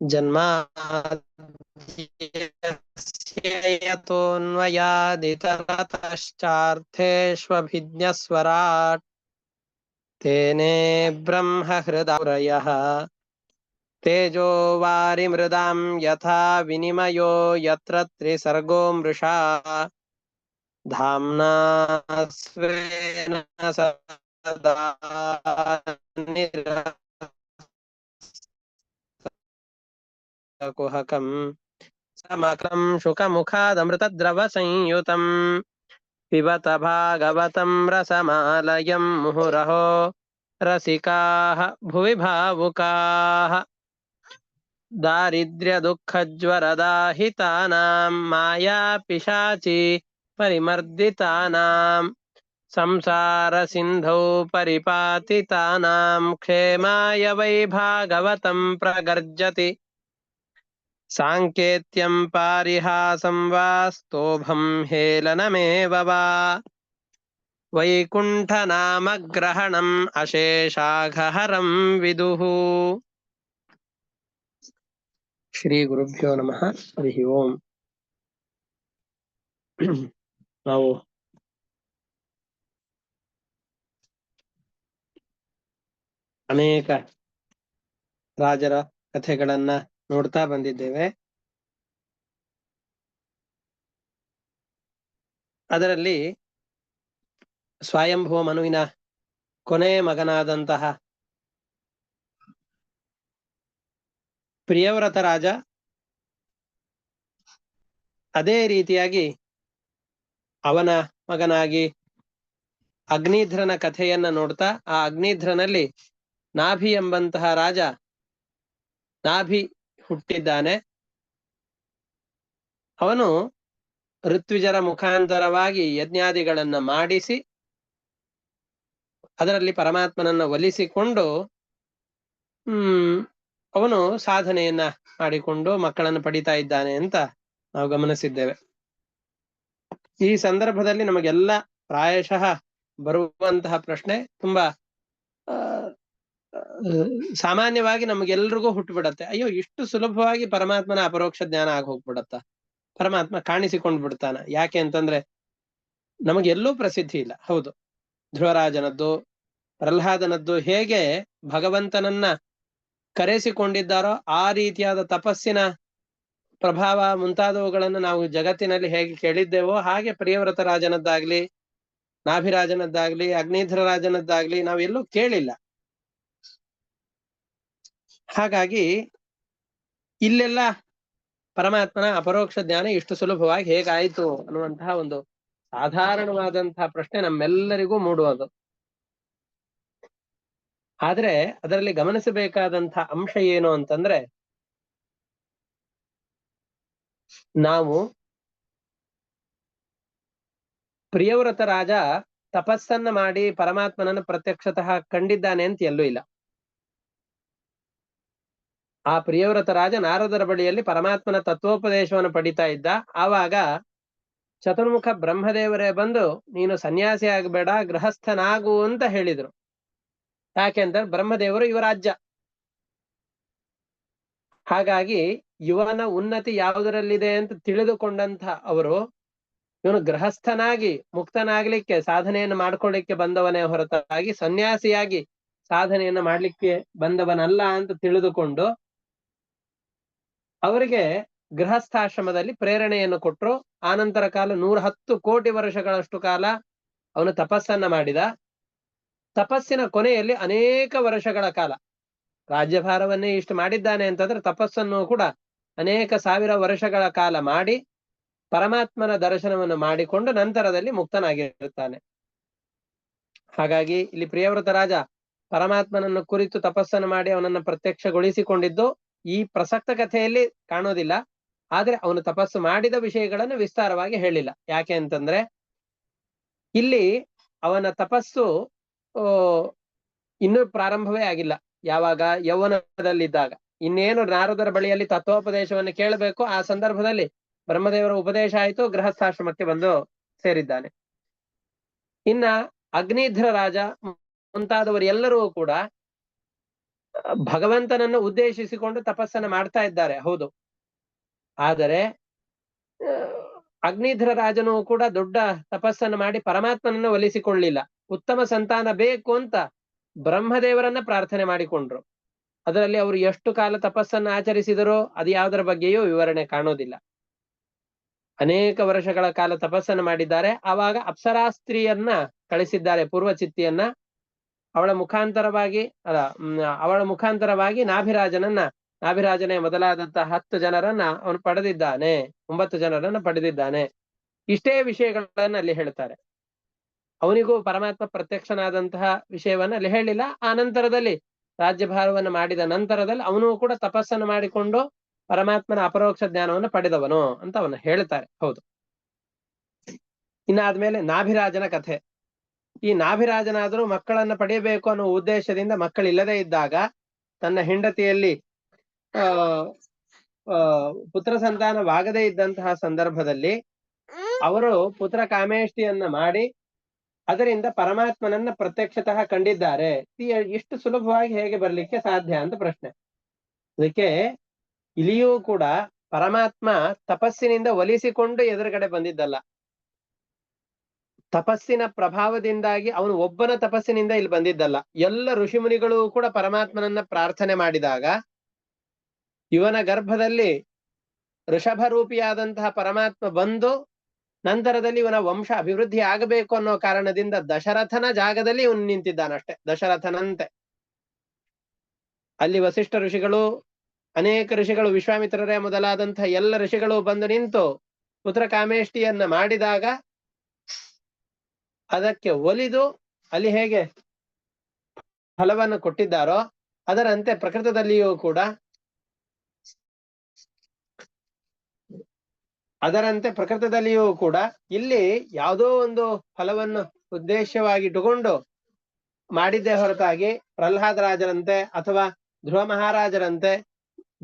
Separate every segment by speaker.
Speaker 1: जन्माद्यस्यतोऽन्वयादितरतश्चार्थेष्वभिज्ञस्वराट् तेने ब्रह्महृदारयः तेजो वारिमृदां यथा विनिमयो यत्र त्रिसर्गो मृषा धाम्ना स्वेन सदा कुहकम् समकं शुकमुखादमृतद्रवसंयुतम् पिबत भागवतं रसमालयं मुहुरहो रसिकाः भुवि भावुकाः दारिद्र्यदुःखज्वरदाहितानां मायापिशाचि परिमर्दितानां संसारसिन्धौ परिपातितानां क्षेमाय वै भागवतं प्रगर्जति साङ्केत्यं पारिहासं वा स्तोभं हेलनमेव वा वैकुण्ठनामग्रहणम् अशेषाघहरं विदुः। ಶ್ರೀಗುರುಭ್ಯೋ ನಮಃ. ಹರಿ ಓಂ. ನಾವು ಅನೇಕ ರಾಜರ ಕಥೆಗಳನ್ನ ನೋಡ್ತಾ ಬಂದಿದ್ದೇವೆ. ಅದರಲ್ಲಿ ಸ್ವಯಂಭುವ ಮನುವಿನ ಕೊನೆ ಮಗನಾದಂತಹ ಪ್ರಿಯವ್ರತ ರಾಜ, ಅದೇ ರೀತಿಯಾಗಿ ಅವನ ಮಗನಾಗಿ ಅಗ್ನಿಧ್ರನ ಕಥೆಯನ್ನ ನೋಡ್ತಾ, ಆ ಅಗ್ನಿಧ್ರನಲ್ಲಿ ನಾಭಿ ಎಂಬಂತಹ ರಾಜ ನಾಭಿ ಹುಟ್ಟಿದ್ದಾನೆ. ಅವನು ಋತ್ವಿಜರ ಮುಖಾಂತರವಾಗಿ ಯಜ್ಞಾದಿಗಳನ್ನ ಮಾಡಿಸಿ ಅದರಲ್ಲಿ ಪರಮಾತ್ಮನನ್ನ ಒಲಿಸಿಕೊಂಡು ಅವನು ಸಾಧನೆಯನ್ನ ಮಾಡಿಕೊಂಡು ಮಕ್ಕಳನ್ನು ಪಡಿತಾ ಇದ್ದಾನೆ ಅಂತ ನಾವು ಗಮನಿಸಿದ್ದೇವೆ. ಈ ಸಂದರ್ಭದಲ್ಲಿ ನಮಗೆಲ್ಲ ಪ್ರಾಯಶಃ ಬರುವಂತಹ ಪ್ರಶ್ನೆ ತುಂಬಾ ಸಾಮಾನ್ಯವಾಗಿ ನಮಗೆಲ್ರಿಗೂ ಹುಟ್ಟುಬಿಡತ್ತೆ, ಅಯ್ಯೋ ಇಷ್ಟು ಸುಲಭವಾಗಿ ಪರಮಾತ್ಮನ ಅಪರೋಕ್ಷ ಜ್ಞಾನ ಆಗಿ ಹೋಗ್ಬಿಡತ್ತ, ಪರಮಾತ್ಮ ಕಾಣಿಸಿಕೊಂಡು ಬಿಡ್ತಾನ. ಯಾಕೆ ಅಂತಂದ್ರೆ ನಮಗೆಲ್ಲೂ ಪ್ರಸಿದ್ಧಿ ಇಲ್ಲ. ಹೌದು, ಧ್ರುವರಾಜನದ್ದು ಪ್ರಹ್ಲಾದನದ್ದು ಹೇಗೆ ಭಗವಂತನನ್ನ ಕರೆಸಿಕೊಂಡಿದ್ದಾರೋ ಆ ರೀತಿಯಾದ ತಪಸ್ಸಿನ ಪ್ರಭಾವ ಮುಂತಾದವುಗಳನ್ನು ನಾವು ಜಗತ್ತಿನಲ್ಲಿ ಹೇಗೆ ಕೇಳಿದ್ದೇವೋ ಹಾಗೆ ಪ್ರಿಯವ್ರತ ರಾಜನದ್ದಾಗ್ಲಿ, ನಾಭಿರಾಜನದ್ದಾಗ್ಲಿ, ಅಗ್ನಿಧ್ರ ರಾಜನದ್ದಾಗ್ಲಿ ನಾವೆಲ್ಲೂ ಕೇಳಿಲ್ಲ. ಹಾಗಾಗಿ ಇಲ್ಲೆಲ್ಲ ಪರಮಾತ್ಮನ ಅಪರೋಕ್ಷ ಜ್ಞಾನ ಇಷ್ಟು ಸುಲಭವಾಗಿ ಹೇಗಾಯ್ತು ಅನ್ನುವಂತಹ ಒಂದು ಸಾಧಾರಣವಾದಂತಹ ಪ್ರಶ್ನೆ ನಮ್ಮೆಲ್ಲರಿಗೂ ಮೂಡುವುದು. ಆದ್ರೆ ಅದರಲ್ಲಿ ಗಮನಿಸಬೇಕಾದಂತಹ ಅಂಶ ಏನು ಅಂತಂದ್ರೆ, ನಾವು ಪ್ರಿಯವ್ರತ ರಾಜ ತಪಸ್ಸನ್ನ ಮಾಡಿ ಪರಮಾತ್ಮನನ್ನು ಪ್ರತ್ಯಕ್ಷತಃ ಕಂಡಿದ್ದಾನೆ ಅಂತ ಎಲ್ಲೂ ಇಲ್ಲ. ಆ ಪ್ರಿಯವ್ರತ ರಾಜ ನಾರದರ ಬಳಿಯಲ್ಲಿ ಪರಮಾತ್ಮನ ತತ್ವೋಪದೇಶವನ್ನು ಪಡಿತಾ ಇದ್ದ. ಆವಾಗ ಚತುರ್ಮುಖ ಬ್ರಹ್ಮದೇವರೇ ಬಂದು ನೀನು ಸನ್ಯಾಸಿ ಆಗಬೇಡ, ಗೃಹಸ್ಥನಾಗು ಅಂತ ಹೇಳಿದ್ರು. ಯಾಕೆಂದ್ರೆ ಬ್ರಹ್ಮದೇವರು ಯುವರಾಜ್ಯ. ಹಾಗಾಗಿ ಯುವನ ಉನ್ನತಿ ಯಾವುದರಲ್ಲಿದೆ ಅಂತ ತಿಳಿದುಕೊಂಡಂತ ಅವರು ಇವನು ಗೃಹಸ್ಥನಾಗಿ ಮುಕ್ತನಾಗ್ಲಿಕ್ಕೆ ಸಾಧನೆಯನ್ನು ಮಾಡ್ಕೊಳ್ಳಿಕ್ಕೆ ಬಂದವನೇ ಹೊರತಾಗಿ ಸನ್ಯಾಸಿಯಾಗಿ ಸಾಧನೆಯನ್ನ ಮಾಡ್ಲಿಕ್ಕೆ ಬಂದವನಲ್ಲ ಅಂತ ತಿಳಿದುಕೊಂಡು ಅವರಿಗೆ ಗೃಹಸ್ಥಾಶ್ರಮದಲ್ಲಿ ಪ್ರೇರಣೆಯನ್ನು ಕೊಟ್ಟರು. ಆನಂತರ ಕಾಲ 110 ಕೋಟಿ ವರ್ಷಗಳಷ್ಟು ಕಾಲ ಅವನು ತಪಸ್ಸನ್ನ ಮಾಡಿದ. ತಪಸ್ಸಿನ ಕೊನೆಯಲ್ಲಿ ಅನೇಕ ವರ್ಷಗಳ ಕಾಲ ರಾಜ್ಯಭಾರವನ್ನೇ ಇಷ್ಟು ಮಾಡಿದ್ದಾನೆ ಅಂತಂದ್ರೆ ತಪಸ್ಸನ್ನು ಕೂಡ ಅನೇಕ ಸಾವಿರ ವರ್ಷಗಳ ಕಾಲ ಮಾಡಿ ಪರಮಾತ್ಮನ ದರ್ಶನವನ್ನು ಮಾಡಿಕೊಂಡು ನಂತರದಲ್ಲಿ ಮುಕ್ತನಾಗಿರುತ್ತಾನೆ. ಹಾಗಾಗಿ ಇಲ್ಲಿ ಪ್ರಿಯವ್ರತ ರಾಜ ಪರಮಾತ್ಮನನ್ನು ಕುರಿತು ತಪಸ್ಸನ್ನು ಮಾಡಿ ಅವನನ್ನು ಪ್ರತ್ಯಕ್ಷಗೊಳಿಸಿಕೊಂಡಿದ್ದು ಈ ಪ್ರಸಕ್ತ ಕಥೆಯಲ್ಲಿ ಕಾಣೋದಿಲ್ಲ. ಆದ್ರೆ ಅವನು ತಪಸ್ಸು ಮಾಡಿದ ವಿಷಯಗಳನ್ನು ವಿಸ್ತಾರವಾಗಿ ಹೇಳಿಲ್ಲ. ಯಾಕೆ ಅಂತಂದ್ರೆ ಇಲ್ಲಿ ಅವನ ತಪಸ್ಸು ಇನ್ನೂ ಪ್ರಾರಂಭವೇ ಆಗಿಲ್ಲ. ಯಾವಾಗ ಯೌವನದಲ್ಲಿದ್ದಾಗ ಇನ್ನೇನು ನಾರದರ ಬಳಿಯಲ್ಲಿ ತತ್ವೋಪದೇಶವನ್ನು ಕೇಳಬೇಕು, ಆ ಸಂದರ್ಭದಲ್ಲಿ ಬ್ರಹ್ಮದೇವರ ಉಪದೇಶ ಆಯಿತು, ಗೃಹಸ್ಥಾಶ್ರಮಕ್ಕೆ ಬಂದು ಸೇರಿದ್ದಾನೆ. ಇನ್ನ ಅಗ್ನಿಧ್ರ ರಾಜ ಮುಂತಾದವರು ಎಲ್ಲರೂ ಕೂಡ ಭಗವಂತನನ್ನು ಉದ್ದೇಶಿಸಿಕೊಂಡು ತಪಸ್ಸನ್ನು ಮಾಡ್ತಾ ಇದ್ದಾರೆ, ಹೌದು. ಆದರೆ ಅಗ್ನಿಧ್ರ ರಾಜನು ಕೂಡ ದೊಡ್ಡ ತಪಸ್ಸನ್ನು ಮಾಡಿ ಪರಮಾತ್ಮನನ್ನು ಒಲಿಸಿಕೊಳ್ಳಿಲ್ಲ. ಉತ್ತಮ ಸಂತಾನ ಬೇಕು ಅಂತ ಬ್ರಹ್ಮದೇವರನ್ನ ಪ್ರಾರ್ಥನೆ ಮಾಡಿಕೊಂಡ್ರು. ಅದರಲ್ಲಿ ಅವರು ಎಷ್ಟು ಕಾಲ ತಪಸ್ಸನ್ನು ಆಚರಿಸಿದರೋ ಅದು ಯಾವುದರ ಬಗ್ಗೆಯೂ ವಿವರಣೆ ಕಾಣೋದಿಲ್ಲ. ಅನೇಕ ವರ್ಷಗಳ ಕಾಲ ತಪಸ್ಸನ್ನು ಮಾಡಿದ್ದಾರೆ. ಆವಾಗ ಅಪ್ಸರಾಸ್ತ್ರೀಯನ್ನ ಕಳಿಸಿದ್ದಾರೆ, ಪೂರ್ವಚಿತ್ತಿಯನ್ನ. ಅವಳ ಮುಖಾಂತರವಾಗಿ ನಾಭಿರಾಜನೇ ಮೊದಲಾದಂತಹ 10 ಜನರನ್ನ ಅವನು ಪಡೆದಿದ್ದಾನೆ, 9 ಜನರನ್ನ ಪಡೆದಿದ್ದಾನೆ. ಇಷ್ಟೇ ವಿಷಯಗಳನ್ನ ಅಲ್ಲಿ ಹೇಳ್ತಾರೆ. ಅವನಿಗೂ ಪರಮಾತ್ಮ ಪ್ರತ್ಯಕ್ಷನಾದಂತಹ ವಿಷಯವನ್ನ ಅಲ್ಲಿ ಹೇಳಿಲ್ಲ. ಆ ನಂತರದಲ್ಲಿ ರಾಜ್ಯಭಾರವನ್ನು ಮಾಡಿದ ನಂತರದಲ್ಲಿ ಅವನು ಕೂಡ ತಪಸ್ಸನ್ನು ಮಾಡಿಕೊಂಡು ಪರಮಾತ್ಮನ ಅಪರೋಕ್ಷ ಜ್ಞಾನವನ್ನು ಪಡೆದವನು ಅಂತ ಅವನ್ನ ಹೇಳ್ತಾರೆ, ಹೌದು. ಇನ್ನಾದ್ಮೇಲೆ ನಾಭಿರಾಜನ ಕಥೆ. ಈ ನಾಭಿರಾಜನಾದರೂ ಮಕ್ಕಳನ್ನ ಪಡೆಯಬೇಕು ಅನ್ನೋ ಉದ್ದೇಶದಿಂದ ಮಕ್ಕಳಿಲ್ಲದೆ ಇದ್ದಾಗ ತನ್ನ ಹೆಂಡತಿಯಲ್ಲಿ ಪುತ್ರ ಸಂತಾನವಾಗದೇ ಇದ್ದಂತಹ ಸಂದರ್ಭದಲ್ಲಿ ಅವರು ಪುತ್ರ ಕಾಮೇಷ್ಟಿಯನ್ನ ಮಾಡಿ ಅದರಿಂದ ಪರಮಾತ್ಮನನ್ನ ಪ್ರತ್ಯಕ್ಷತಃ ಕಂಡಿದ್ದಾರೆ. ಇಷ್ಟು ಸುಲಭವಾಗಿ ಹೇಗೆ ಬರ್ಲಿಕ್ಕೆ ಸಾಧ್ಯ ಅಂತ ಪ್ರಶ್ನೆ. ಅದಕ್ಕೆ ಇಲ್ಲಿಯೂ ಕೂಡ ಪರಮಾತ್ಮ ತಪಸ್ಸಿನಿಂದ ಒಲಿಸಿಕೊಂಡು ಎದುರುಗಡೆ ಬಂದಿದ್ದಲ್ಲ. ತಪಸ್ಸಿನ ಪ್ರಭಾವದಿಂದಾಗಿ ಅವನು ಒಬ್ಬನ ತಪಸ್ಸಿನಿಂದ ಇಲ್ಲಿ ಬಂದಿದ್ದಲ್ಲ. ಎಲ್ಲ ಋಷಿಮುನಿಗಳು ಕೂಡ ಪರಮಾತ್ಮನನ್ನ ಪ್ರಾರ್ಥನೆ ಮಾಡಿದಾಗ ಇವನ ಗರ್ಭದಲ್ಲಿ ಋಷಭರೂಪಿಯಾದಂತಹ ಪರಮಾತ್ಮ ಬಂದು ನಂತರದಲ್ಲಿ ಇವನ ವಂಶ ಅಭಿವೃದ್ಧಿ ಆಗಬೇಕು ಅನ್ನೋ ಕಾರಣದಿಂದ ದಶರಥನ ಜಾಗದಲ್ಲಿ ಇವನು ನಿಂತಿದ್ದಾನಷ್ಟೆ, ದಶರಥನಂತೆ. ಅಲ್ಲಿ ವಸಿಷ್ಠ ಋಷಿಗಳು, ಅನೇಕ ಋಷಿಗಳು, ವಿಶ್ವಾಮಿತ್ರರೇ ಮೊದಲಾದಂತಹ ಎಲ್ಲ ಋಷಿಗಳು ಬಂದು ನಿಂತು ಪುತ್ರ ಕಾಮೇಷ್ಟಿಯನ್ನ ಮಾಡಿದಾಗ ಅದಕ್ಕೆ ಒಲಿದು ಅಲ್ಲಿ ಹೇಗೆ ಫಲವನ್ನು ಕೊಟ್ಟಿದ್ದಾರೋ ಅದರಂತೆ ಪ್ರಕೃತದಲ್ಲಿಯೂ ಕೂಡ ಇಲ್ಲಿ ಯಾವುದೋ ಒಂದು ಫಲವನ್ನು ಉದ್ದೇಶವಾಗಿಟ್ಟುಕೊಂಡು ಮಾಡಿದ್ದೇ ಹೊರತಾಗಿ ಪ್ರಹ್ಲಾದರಾಜರಂತೆ ಅಥವಾ ಧ್ರುವ ಮಹಾರಾಜರಂತೆ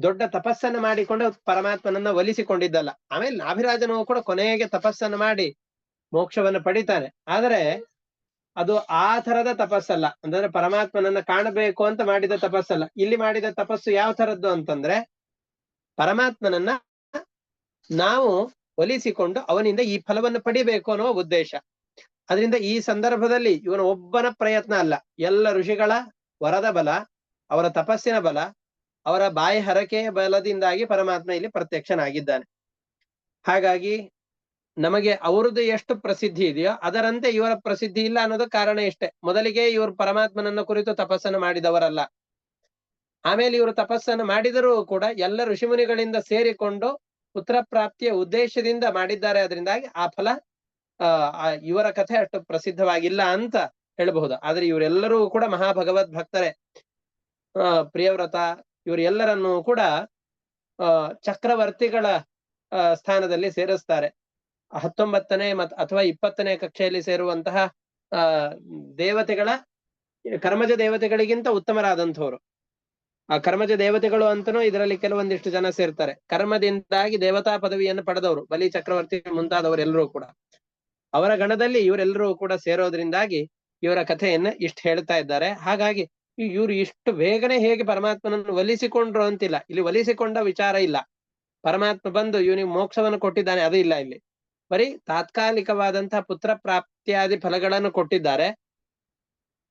Speaker 1: ದೊಡ್ಡ ತಪಸ್ಸನ್ನು ಮಾಡಿಕೊಂಡು ಪರಮಾತ್ಮನನ್ನ ಒಲಿಸಿಕೊಂಡಿದ್ದಲ್ಲ. ಆಮೇಲೆ ನಾಭಿರಾಜನು ಕೂಡ ಕೊನೆಗೆ ತಪಸ್ಸನ್ನು ಮಾಡಿ ಮೋಕ್ಷವನ್ನು ಪಡಿತಾನೆ. ಆದರೆ ಅದು ಆ ತರದ ತಪಸ್ಸಲ್ಲ, ಅಂದ್ರೆ ಪರಮಾತ್ಮನನ್ನ ಕಾಣಬೇಕು ಅಂತ ಮಾಡಿದ ತಪಸ್ಸಲ್ಲ. ಇಲ್ಲಿ ಮಾಡಿದ ತಪಸ್ಸು ಯಾವ ತರದ್ದು ಅಂತಂದ್ರೆ ಪರಮಾತ್ಮನನ್ನ ನಾವು ಒಲಿಸಿಕೊಂಡು ಅವನಿಂದ ಈ ಫಲವನ್ನು ಪಡಿಬೇಕು ಅನ್ನೋ ಉದ್ದೇಶ. ಅದರಿಂದ ಈ ಸಂದರ್ಭದಲ್ಲಿ ಇವನ ಒಬ್ಬನ ಪ್ರಯತ್ನ ಅಲ್ಲ, ಎಲ್ಲ ಋಷಿಗಳ ವರದ ಬಲ, ಅವರ ತಪಸ್ಸಿನ ಬಲ, ಅವರ ಬಾಯಿ ಹರಕೆಯ ಬಲದಿಂದಾಗಿ ಪರಮಾತ್ಮ ಇಲ್ಲಿ ಪ್ರತ್ಯಕ್ಷನಾಗಿದ್ದಾನೆ. ಹಾಗಾಗಿ ನಮಗೆ ಅವರದ್ದು ಎಷ್ಟು ಪ್ರಸಿದ್ಧಿ ಇದೆಯೋ ಅದರಂತೆ ಇವರ ಪ್ರಸಿದ್ಧಿ ಇಲ್ಲ ಅನ್ನೋದು ಕಾರಣ ಇಷ್ಟೇ. ಮೊದಲಿಗೆ ಇವರು ಪರಮಾತ್ಮನನ್ನ ಕುರಿತು ತಪಸ್ಸನ್ನು ಮಾಡಿದವರಲ್ಲ. ಆಮೇಲೆ ಇವರು ತಪಸ್ಸನ್ನು ಮಾಡಿದರೂ ಕೂಡ ಎಲ್ಲ ಋಷಿಮುನಿಗಳಿಂದ ಸೇರಿಕೊಂಡು ಪುತ್ರ ಪ್ರಾಪ್ತಿಯ ಉದ್ದೇಶದಿಂದ ಮಾಡಿದ್ದಾರೆ. ಅದರಿಂದಾಗಿ ಆ ಫಲ ಇವರ ಕಥೆ ಅಷ್ಟು ಪ್ರಸಿದ್ಧವಾಗಿಲ್ಲ ಅಂತ ಹೇಳಬಹುದು. ಆದ್ರೆ ಇವರೆಲ್ಲರೂ ಕೂಡ ಮಹಾಭಗವದ್ ಭಕ್ತರೇ. ಪ್ರಿಯವ್ರತ ಇವರೆಲ್ಲರನ್ನೂ ಕೂಡ ಚಕ್ರವರ್ತಿಗಳ ಸ್ಥಾನದಲ್ಲಿ ಸೇರಿಸ್ತಾರೆ. 19ನೇ ಅಥವಾ 20ನೇ ಕಕ್ಷೆಯಲ್ಲಿ ಸೇರುವಂತಹ ದೇವತೆಗಳ ಕರ್ಮಜ ದೇವತೆಗಳಿಗಿಂತ ಉತ್ತಮರಾದಂಥವ್ರು. ಆ ಕರ್ಮಜ ದೇವತೆಗಳು ಅಂತನೂ ಇದರಲ್ಲಿ ಕೆಲವೊಂದಿಷ್ಟು ಜನ ಸೇರ್ತಾರೆ. ಕರ್ಮದಿಂದಾಗಿ ದೇವತಾ ಪದವಿಯನ್ನು ಪಡೆದವರು, ಬಲಿ ಚಕ್ರವರ್ತಿ ಮುಂತಾದವರೆಲ್ಲರೂ ಕೂಡ ಅವರ ಗಣದಲ್ಲಿ ಇವರೆಲ್ಲರೂ ಕೂಡ ಸೇರೋದ್ರಿಂದಾಗಿ ಇವರ ಕಥೆಯನ್ನ ಇಷ್ಟು ಹೇಳ್ತಾ ಇದ್ದಾರೆ. ಹಾಗಾಗಿ ಇವರು ಇಷ್ಟು ಬೇಗನೆ ಹೇಗೆ ಪರಮಾತ್ಮನನ್ನು ಒಲಿಸಿಕೊಂಡ್ರು ಅಂತಿಲ್ಲ. ಇಲ್ಲಿ ಒಲಿಸಿಕೊಂಡ ವಿಚಾರ ಇಲ್ಲ. ಪರಮಾತ್ಮ ಬಂದು ಇವನಿಗೆ ಮೋಕ್ಷವನ್ನು ಕೊಟ್ಟಿದ್ದಾನೆ, ಅದು ಇಲ್ಲ. ಇಲ್ಲಿ ಬರೀ ತಾತ್ಕಾಲಿಕವಾದಂತಹ ಪುತ್ರ ಪ್ರಾಪ್ತಿಯಾದಿ ಫಲಗಳನ್ನು ಕೊಟ್ಟಿದ್ದಾರೆ.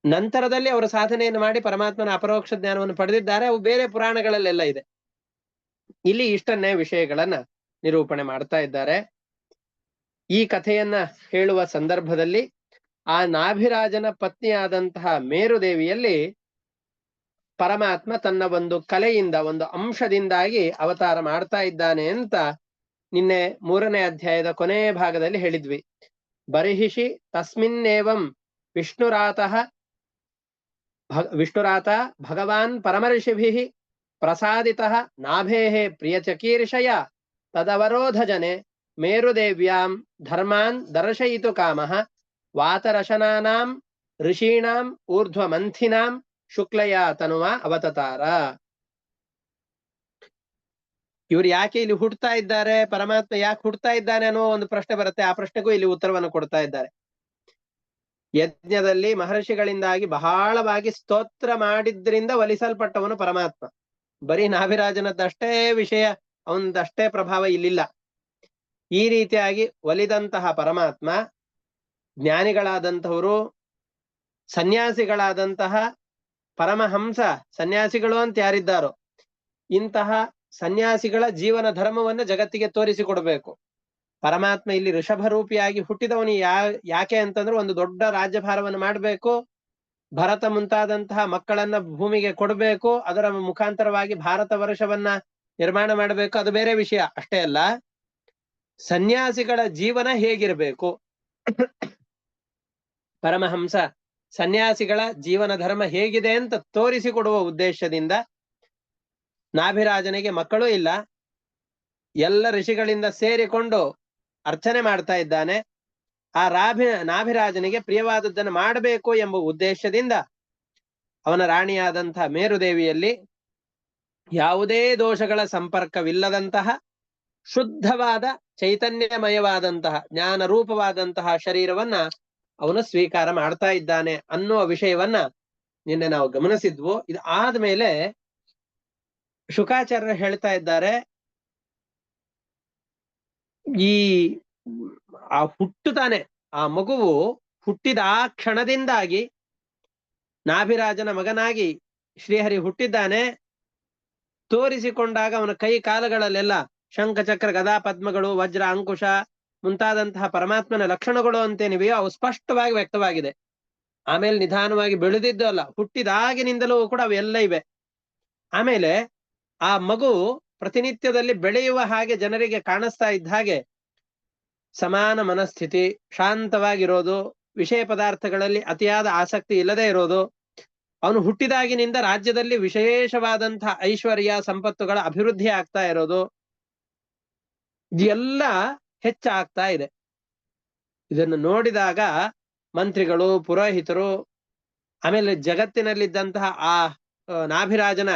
Speaker 1: ನಂತರದಲ್ಲಿ ಅವರು ಸಾಧನೆಯನ್ನು ಮಾಡಿ ಪರಮಾತ್ಮನ ಅಪರೋಕ್ಷ ಜ್ಞಾನವನ್ನು ಪಡೆದಿದ್ದಾರೆ. ಅವು ಬೇರೆ ಪುರಾಣಗಳಲ್ಲೆಲ್ಲ ಇದೆ. ಇಲ್ಲಿ ಇಷ್ಟನ್ನೇ ವಿಷಯಗಳನ್ನ ನಿರೂಪಣೆ ಮಾಡ್ತಾ ಇದ್ದಾರೆ. ಈ ಕಥೆಯನ್ನ ಹೇಳುವ ಸಂದರ್ಭದಲ್ಲಿ ಆ ನಾಭಿರಾಜನ ಪತ್ನಿಯಾದಂತಹ ಮೇರುದೇವಿಯಲ್ಲಿ ಪರಮಾತ್ಮ ತನ್ನ ಒಂದು ಕಲೆಯಿಂದ, ಒಂದು ಅಂಶದಿಂದಾಗಿ ಅವತಾರ ಮಾಡ್ತಾ ಇದ್ದಾನೆ ಅಂತ ನಿನ್ನೆ 3ನೇ ಅಧ್ಯಾಯದ ಕೊನೆಯ ಭಾಗದಲ್ಲಿ ಹೇಳಿದ್ವಿ. ಬರ್ಹಿಷಿ ತಸ್ಮಿನ್ನೇವಂ ವಿಷ್ಣುರಾತ ಭಗವಾನ್ ಪರಮರ್ಷಿಭಿಃ ಪ್ರಸಾದಿತಃ ನಾಭೇಃ ಪ್ರಿಯಚಕೀರ್ಷಯ ತದವರೋಧಜನೆ ಮೇರುದೇವ್ಯಾಂ ಧರ್ಮಾನ್ ದರ್ಶಯಿತು ಕಾಮಃ ವಾತರಶನಾನಾಂ ಋಷೀಣಾಂ ಊರ್ಧ್ವಮಂಥಿನಾಂ ಶುಕ್ಲಯ ತನುವ ಅವತತಾರ. ಇವ್ರು ಯಾಕೆ ಇಲ್ಲಿ ಹುಟ್ಟುತ್ತಾ ಇದ್ದಾರೆ, ಪರಮಾತ್ಮ ಯಾಕೆ ಹುಟ್ಟುತ್ತಾ ಇದ್ದಾನೆ ಅನ್ನೋ ಒಂದು ಪ್ರಶ್ನೆ ಬರುತ್ತೆ. ಆ ಪ್ರಶ್ನೆಗೂ ಇಲ್ಲಿ ಉತ್ತರವನ್ನು ಕೊಡ್ತಾ ಇದ್ದಾರೆ. ಯಜ್ಞದಲ್ಲಿ ಮಹರ್ಷಿಗಳಿಂದಾಗಿ ಬಹಳವಾಗಿ ಸ್ತೋತ್ರ ಮಾಡಿದ್ರಿಂದ ಒಲಿಸಲ್ಪಟ್ಟವನು ಪರಮಾತ್ಮ. ಬರೀ ನಾಭಿರಾಜನದ್ದಷ್ಟೇ ವಿಷಯ, ಅವನದಷ್ಟೇ ಪ್ರಭಾವ ಇಲ್ಲಿಲ್ಲ. ಈ ರೀತಿಯಾಗಿ ಒಲಿದಂತಹ ಪರಮಾತ್ಮ ಜ್ಞಾನಿಗಳಾದಂಥವರು, ಸನ್ಯಾಸಿಗಳಾದಂತಹ ಪರಮಹಂಸ ಸನ್ಯಾಸಿಗಳು ಅಂತ ಯಾರಿದ್ದಾರೋ ಇಂತಹ ಸನ್ಯಾಸಿಗಳ ಜೀವನ ಧರ್ಮವನ್ನು ಜಗತ್ತಿಗೆ ತೋರಿಸಿಕೊಡ್ಬೇಕು. ಪರಮಾತ್ಮ ಇಲ್ಲಿ ಋಷಭ ರೂಪಿಯಾಗಿ ಹುಟ್ಟಿದವನು ಯಾಕೆ ಅಂತಂದ್ರೆ ಒಂದು ದೊಡ್ಡ ರಾಜ್ಯಭಾರವನ್ನು ಮಾಡಬೇಕು, ಭರತ ಮುಂತಾದಂತಹ ಮಕ್ಕಳನ್ನ ಭೂಮಿಗೆ ಕೊಡಬೇಕು, ಅದರ ಮುಖಾಂತರವಾಗಿ ಭಾರತ ವರ್ಷವನ್ನ ನಿರ್ಮಾಣ ಮಾಡಬೇಕು, ಅದು ಬೇರೆ ವಿಷಯ. ಅಷ್ಟೇ ಅಲ್ಲ, ಸನ್ಯಾಸಿಗಳ ಜೀವನ ಹೇಗಿರಬೇಕು, ಪರಮಹಂಸ ಸನ್ಯಾಸಿಗಳ ಜೀವನ ಧರ್ಮ ಹೇಗಿದೆ ಅಂತ ತೋರಿಸಿಕೊಡುವ ಉದ್ದೇಶದಿಂದ ನಾಭಿರಾಜನಿಗೆ ಮಕ್ಕಳೂ ಇಲ್ಲ, ಎಲ್ಲ ಋಷಿಗಳಿಂದ ಸೇರಿಕೊಂಡು ಅರ್ಚನೆ ಮಾಡ್ತಾ ಇದ್ದಾನೆ. ಆ ನಾಭಿರಾಜನಿಗೆ ಪ್ರಿಯವಾದದ್ದನ್ನು ಮಾಡಬೇಕು ಎಂಬ ಉದ್ದೇಶದಿಂದ ಅವನ ರಾಣಿಯಾದಂತಹ ಮೇರುದೇವಿಯಲ್ಲಿ ಯಾವುದೇ ದೋಷಗಳ ಸಂಪರ್ಕವಿಲ್ಲದಂತಹ ಶುದ್ಧವಾದ ಚೈತನ್ಯಮಯವಾದಂತಹ ಜ್ಞಾನ ರೂಪವಾದಂತಹ ಶರೀರವನ್ನ ಅವನು ಸ್ವೀಕಾರ ಮಾಡ್ತಾ ಇದ್ದಾನೆ ಅನ್ನುವ ವಿಷಯವನ್ನ ನಿನ್ನೆ ನಾವು ಗಮನಿಸಿದ್ವು. ಇದು ಆದ್ಮೇಲೆ ಶುಕಾಚಾರ್ಯರು ಹೇಳ್ತಾ ಇದ್ದಾರೆ, ಈ ಹುಟ್ಟುತ್ತಾನೆ ಆ ಮಗುವು ಹುಟ್ಟಿದ ಆ ಕ್ಷಣದಿಂದಾಗಿ ನಾಭಿರಾಜನ ಮಗನಾಗಿ ಶ್ರೀಹರಿ ಹುಟ್ಟಿದ್ದಾನೆ. ತೋರಿಸಿಕೊಂಡಾಗ ಅವನ ಕೈ ಕಾಲುಗಳಲ್ಲೆಲ್ಲ ಶಂಖ ಚಕ್ರ ಗದಾ ಪದ್ಮಗಳು ವಜ್ರ ಅಂಕುಶ ಮುಂತಾದಂತಹ ಪರಮಾತ್ಮನ ಲಕ್ಷಣಗಳು ಅಂತೇನಿವೆಯೋ ಅವು ಸ್ಪಷ್ಟವಾಗಿ ವ್ಯಕ್ತವಾಗಿದೆ. ಆಮೇಲೆ ನಿಧಾನವಾಗಿ ಬೆಳೆದಿದ್ದು ಅಲ್ಲ, ಹುಟ್ಟಿದಾಗಿನಿಂದಲೂ ಕೂಡ ಅವೆಲ್ಲ ಇವೆ. ಆಮೇಲೆ ಆ ಮಗು ಪ್ರತಿನಿತ್ಯದಲ್ಲಿ ಬೆಳೆಯುವ ಹಾಗೆ ಜನರಿಗೆ ಕಾಣಿಸ್ತಾ ಇದ್ದ ಹಾಗೆ ಸಮಾನ ಮನಸ್ಥಿತಿ, ಶಾಂತವಾಗಿರೋದು, ವಿಷಯ ಪದಾರ್ಥಗಳಲ್ಲಿ ಅತಿಯಾದ ಆಸಕ್ತಿ ಇಲ್ಲದೆ ಇರೋದು, ಅವನು ಹುಟ್ಟಿದಾಗಿನಿಂದ ರಾಜ್ಯದಲ್ಲಿ ವಿಶೇಷವಾದಂತಹ ಐಶ್ವರ್ಯ ಸಂಪತ್ತುಗಳ ಅಭಿವೃದ್ಧಿ ಆಗ್ತಾ ಇರೋದು, ಇದೆಲ್ಲ ಹೆಚ್ಚಾಗ್ತಾ ಇದೆ. ಇದನ್ನು ನೋಡಿದಾಗ ಮಂತ್ರಿಗಳು, ಪುರೋಹಿತರು, ಆಮೇಲೆ ಜಗತ್ತಿನಲ್ಲಿದ್ದಂತಹ ಆ ನಾಭಿರಾಜನ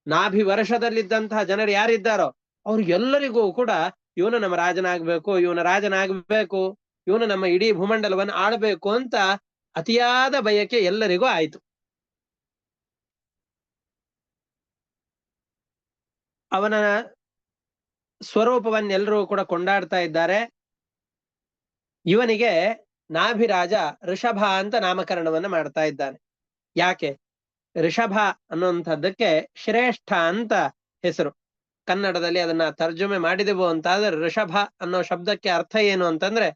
Speaker 1: ನಾಭಿ ವರ್ಷದಲ್ಲಿದ್ದಂತಹ ಜನರು ಯಾರಿದ್ದಾರೋ ಅವ್ರಿಗೆಲ್ಲರಿಗೂ ಕೂಡ ಇವನು ನಮ್ಮ ರಾಜನಾಗ್ಬೇಕು, ಇವನ ರಾಜನಾಗಬೇಕು, ಇವನು ನಮ್ಮ ಇಡೀ ಭೂಮಂಡಲವನ್ನು ಆಳಬೇಕು ಅಂತ ಅತಿಯಾದ ಬಯಕೆ ಎಲ್ಲರಿಗೂ ಆಯ್ತು. ಅವನ ಸ್ವರೂಪವನ್ನೆಲ್ಲರೂ ಕೂಡ ಕೊಂಡಾಡ್ತಾ ಇದ್ದಾರೆ. ಇವನಿಗೆ ನಾಭಿರಾಜ ಋಷಭ ಅಂತ ನಾಮಕರಣವನ್ನ ಮಾಡ್ತಾ ಇದ್ದಾನೆ. ಯಾಕೆ? ಋಷಭ ಅನ್ನುವಂಥದ್ದಕ್ಕೆ ಶ್ರೇಷ್ಠ ಅಂತ ಹೆಸರು. ಕನ್ನಡದಲ್ಲಿ ಅದನ್ನ ತರ್ಜುಮೆ ಮಾಡಿದೆವು ಅಂತಾದ್ರೆ ಋಷಭ ಅನ್ನೋ ಶಬ್ದಕ್ಕೆ ಅರ್ಥ ಏನು ಅಂತಂದ್ರೆ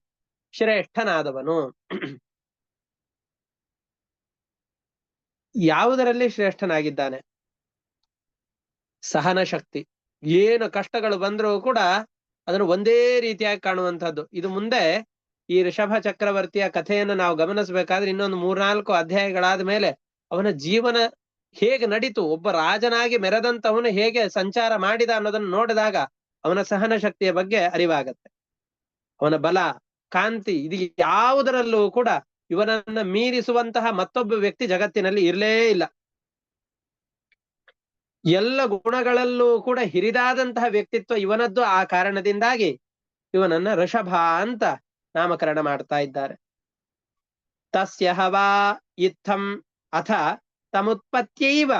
Speaker 1: ಶ್ರೇಷ್ಠನಾದವನು. ಯಾವುದರಲ್ಲಿ ಶ್ರೇಷ್ಠನಾಗಿದ್ದಾನೆ? ಸಹನ ಶಕ್ತಿ. ಏನು ಕಷ್ಟಗಳು ಬಂದರೂ ಕೂಡ ಅದನ್ನು ಒಂದೇ ರೀತಿಯಾಗಿ ಕಾಣುವಂಥದ್ದು. ಇದು ಮುಂದೆ ಈ ಋಷಭ ಚಕ್ರವರ್ತಿಯ ಕಥೆಯನ್ನು ನಾವು ಗಮನಿಸಬೇಕಾದ್ರೆ ಇನ್ನೊಂದು 3-4 ಅಧ್ಯಾಯಗಳಾದ ಮೇಲೆ ಅವನ ಜೀವನ ಹೇಗೆ ನಡೀತು, ಒಬ್ಬ ರಾಜನಾಗಿ ಮೆರೆದಂತವನು ಹೇಗೆ ಸಂಚಾರ ಮಾಡಿದ ಅನ್ನೋದನ್ನು ನೋಡಿದಾಗ ಅವನ ಸಹನ ಶಕ್ತಿಯ ಬಗ್ಗೆ ಅರಿವಾಗತ್ತೆ. ಅವನ ಬಲ, ಕಾಂತಿ, ಇದು ಯಾವುದರಲ್ಲೂ ಕೂಡ ಇವನನ್ನ ಮೀರಿಸುವಂತಹ ಮತ್ತೊಬ್ಬ ವ್ಯಕ್ತಿ ಜಗತ್ತಿನಲ್ಲಿ ಇರಲೇ ಇಲ್ಲ. ಎಲ್ಲ ಗುಣಗಳಲ್ಲೂ ಕೂಡ ಹಿರಿದಾದಂತಹ ವ್ಯಕ್ತಿತ್ವ ಇವನದ್ದು. ಆ ಕಾರಣದಿಂದಾಗಿ ಇವನನ್ನ ಋಷಭ ಅಂತ ನಾಮಕರಣ ಮಾಡ್ತಾ ಇದ್ದಾರೆ. ತಸ್ಯ ಹವಾ ಇತ್ತಂ ಅಥ ತಮುತ್ಪತ್ಯೈವ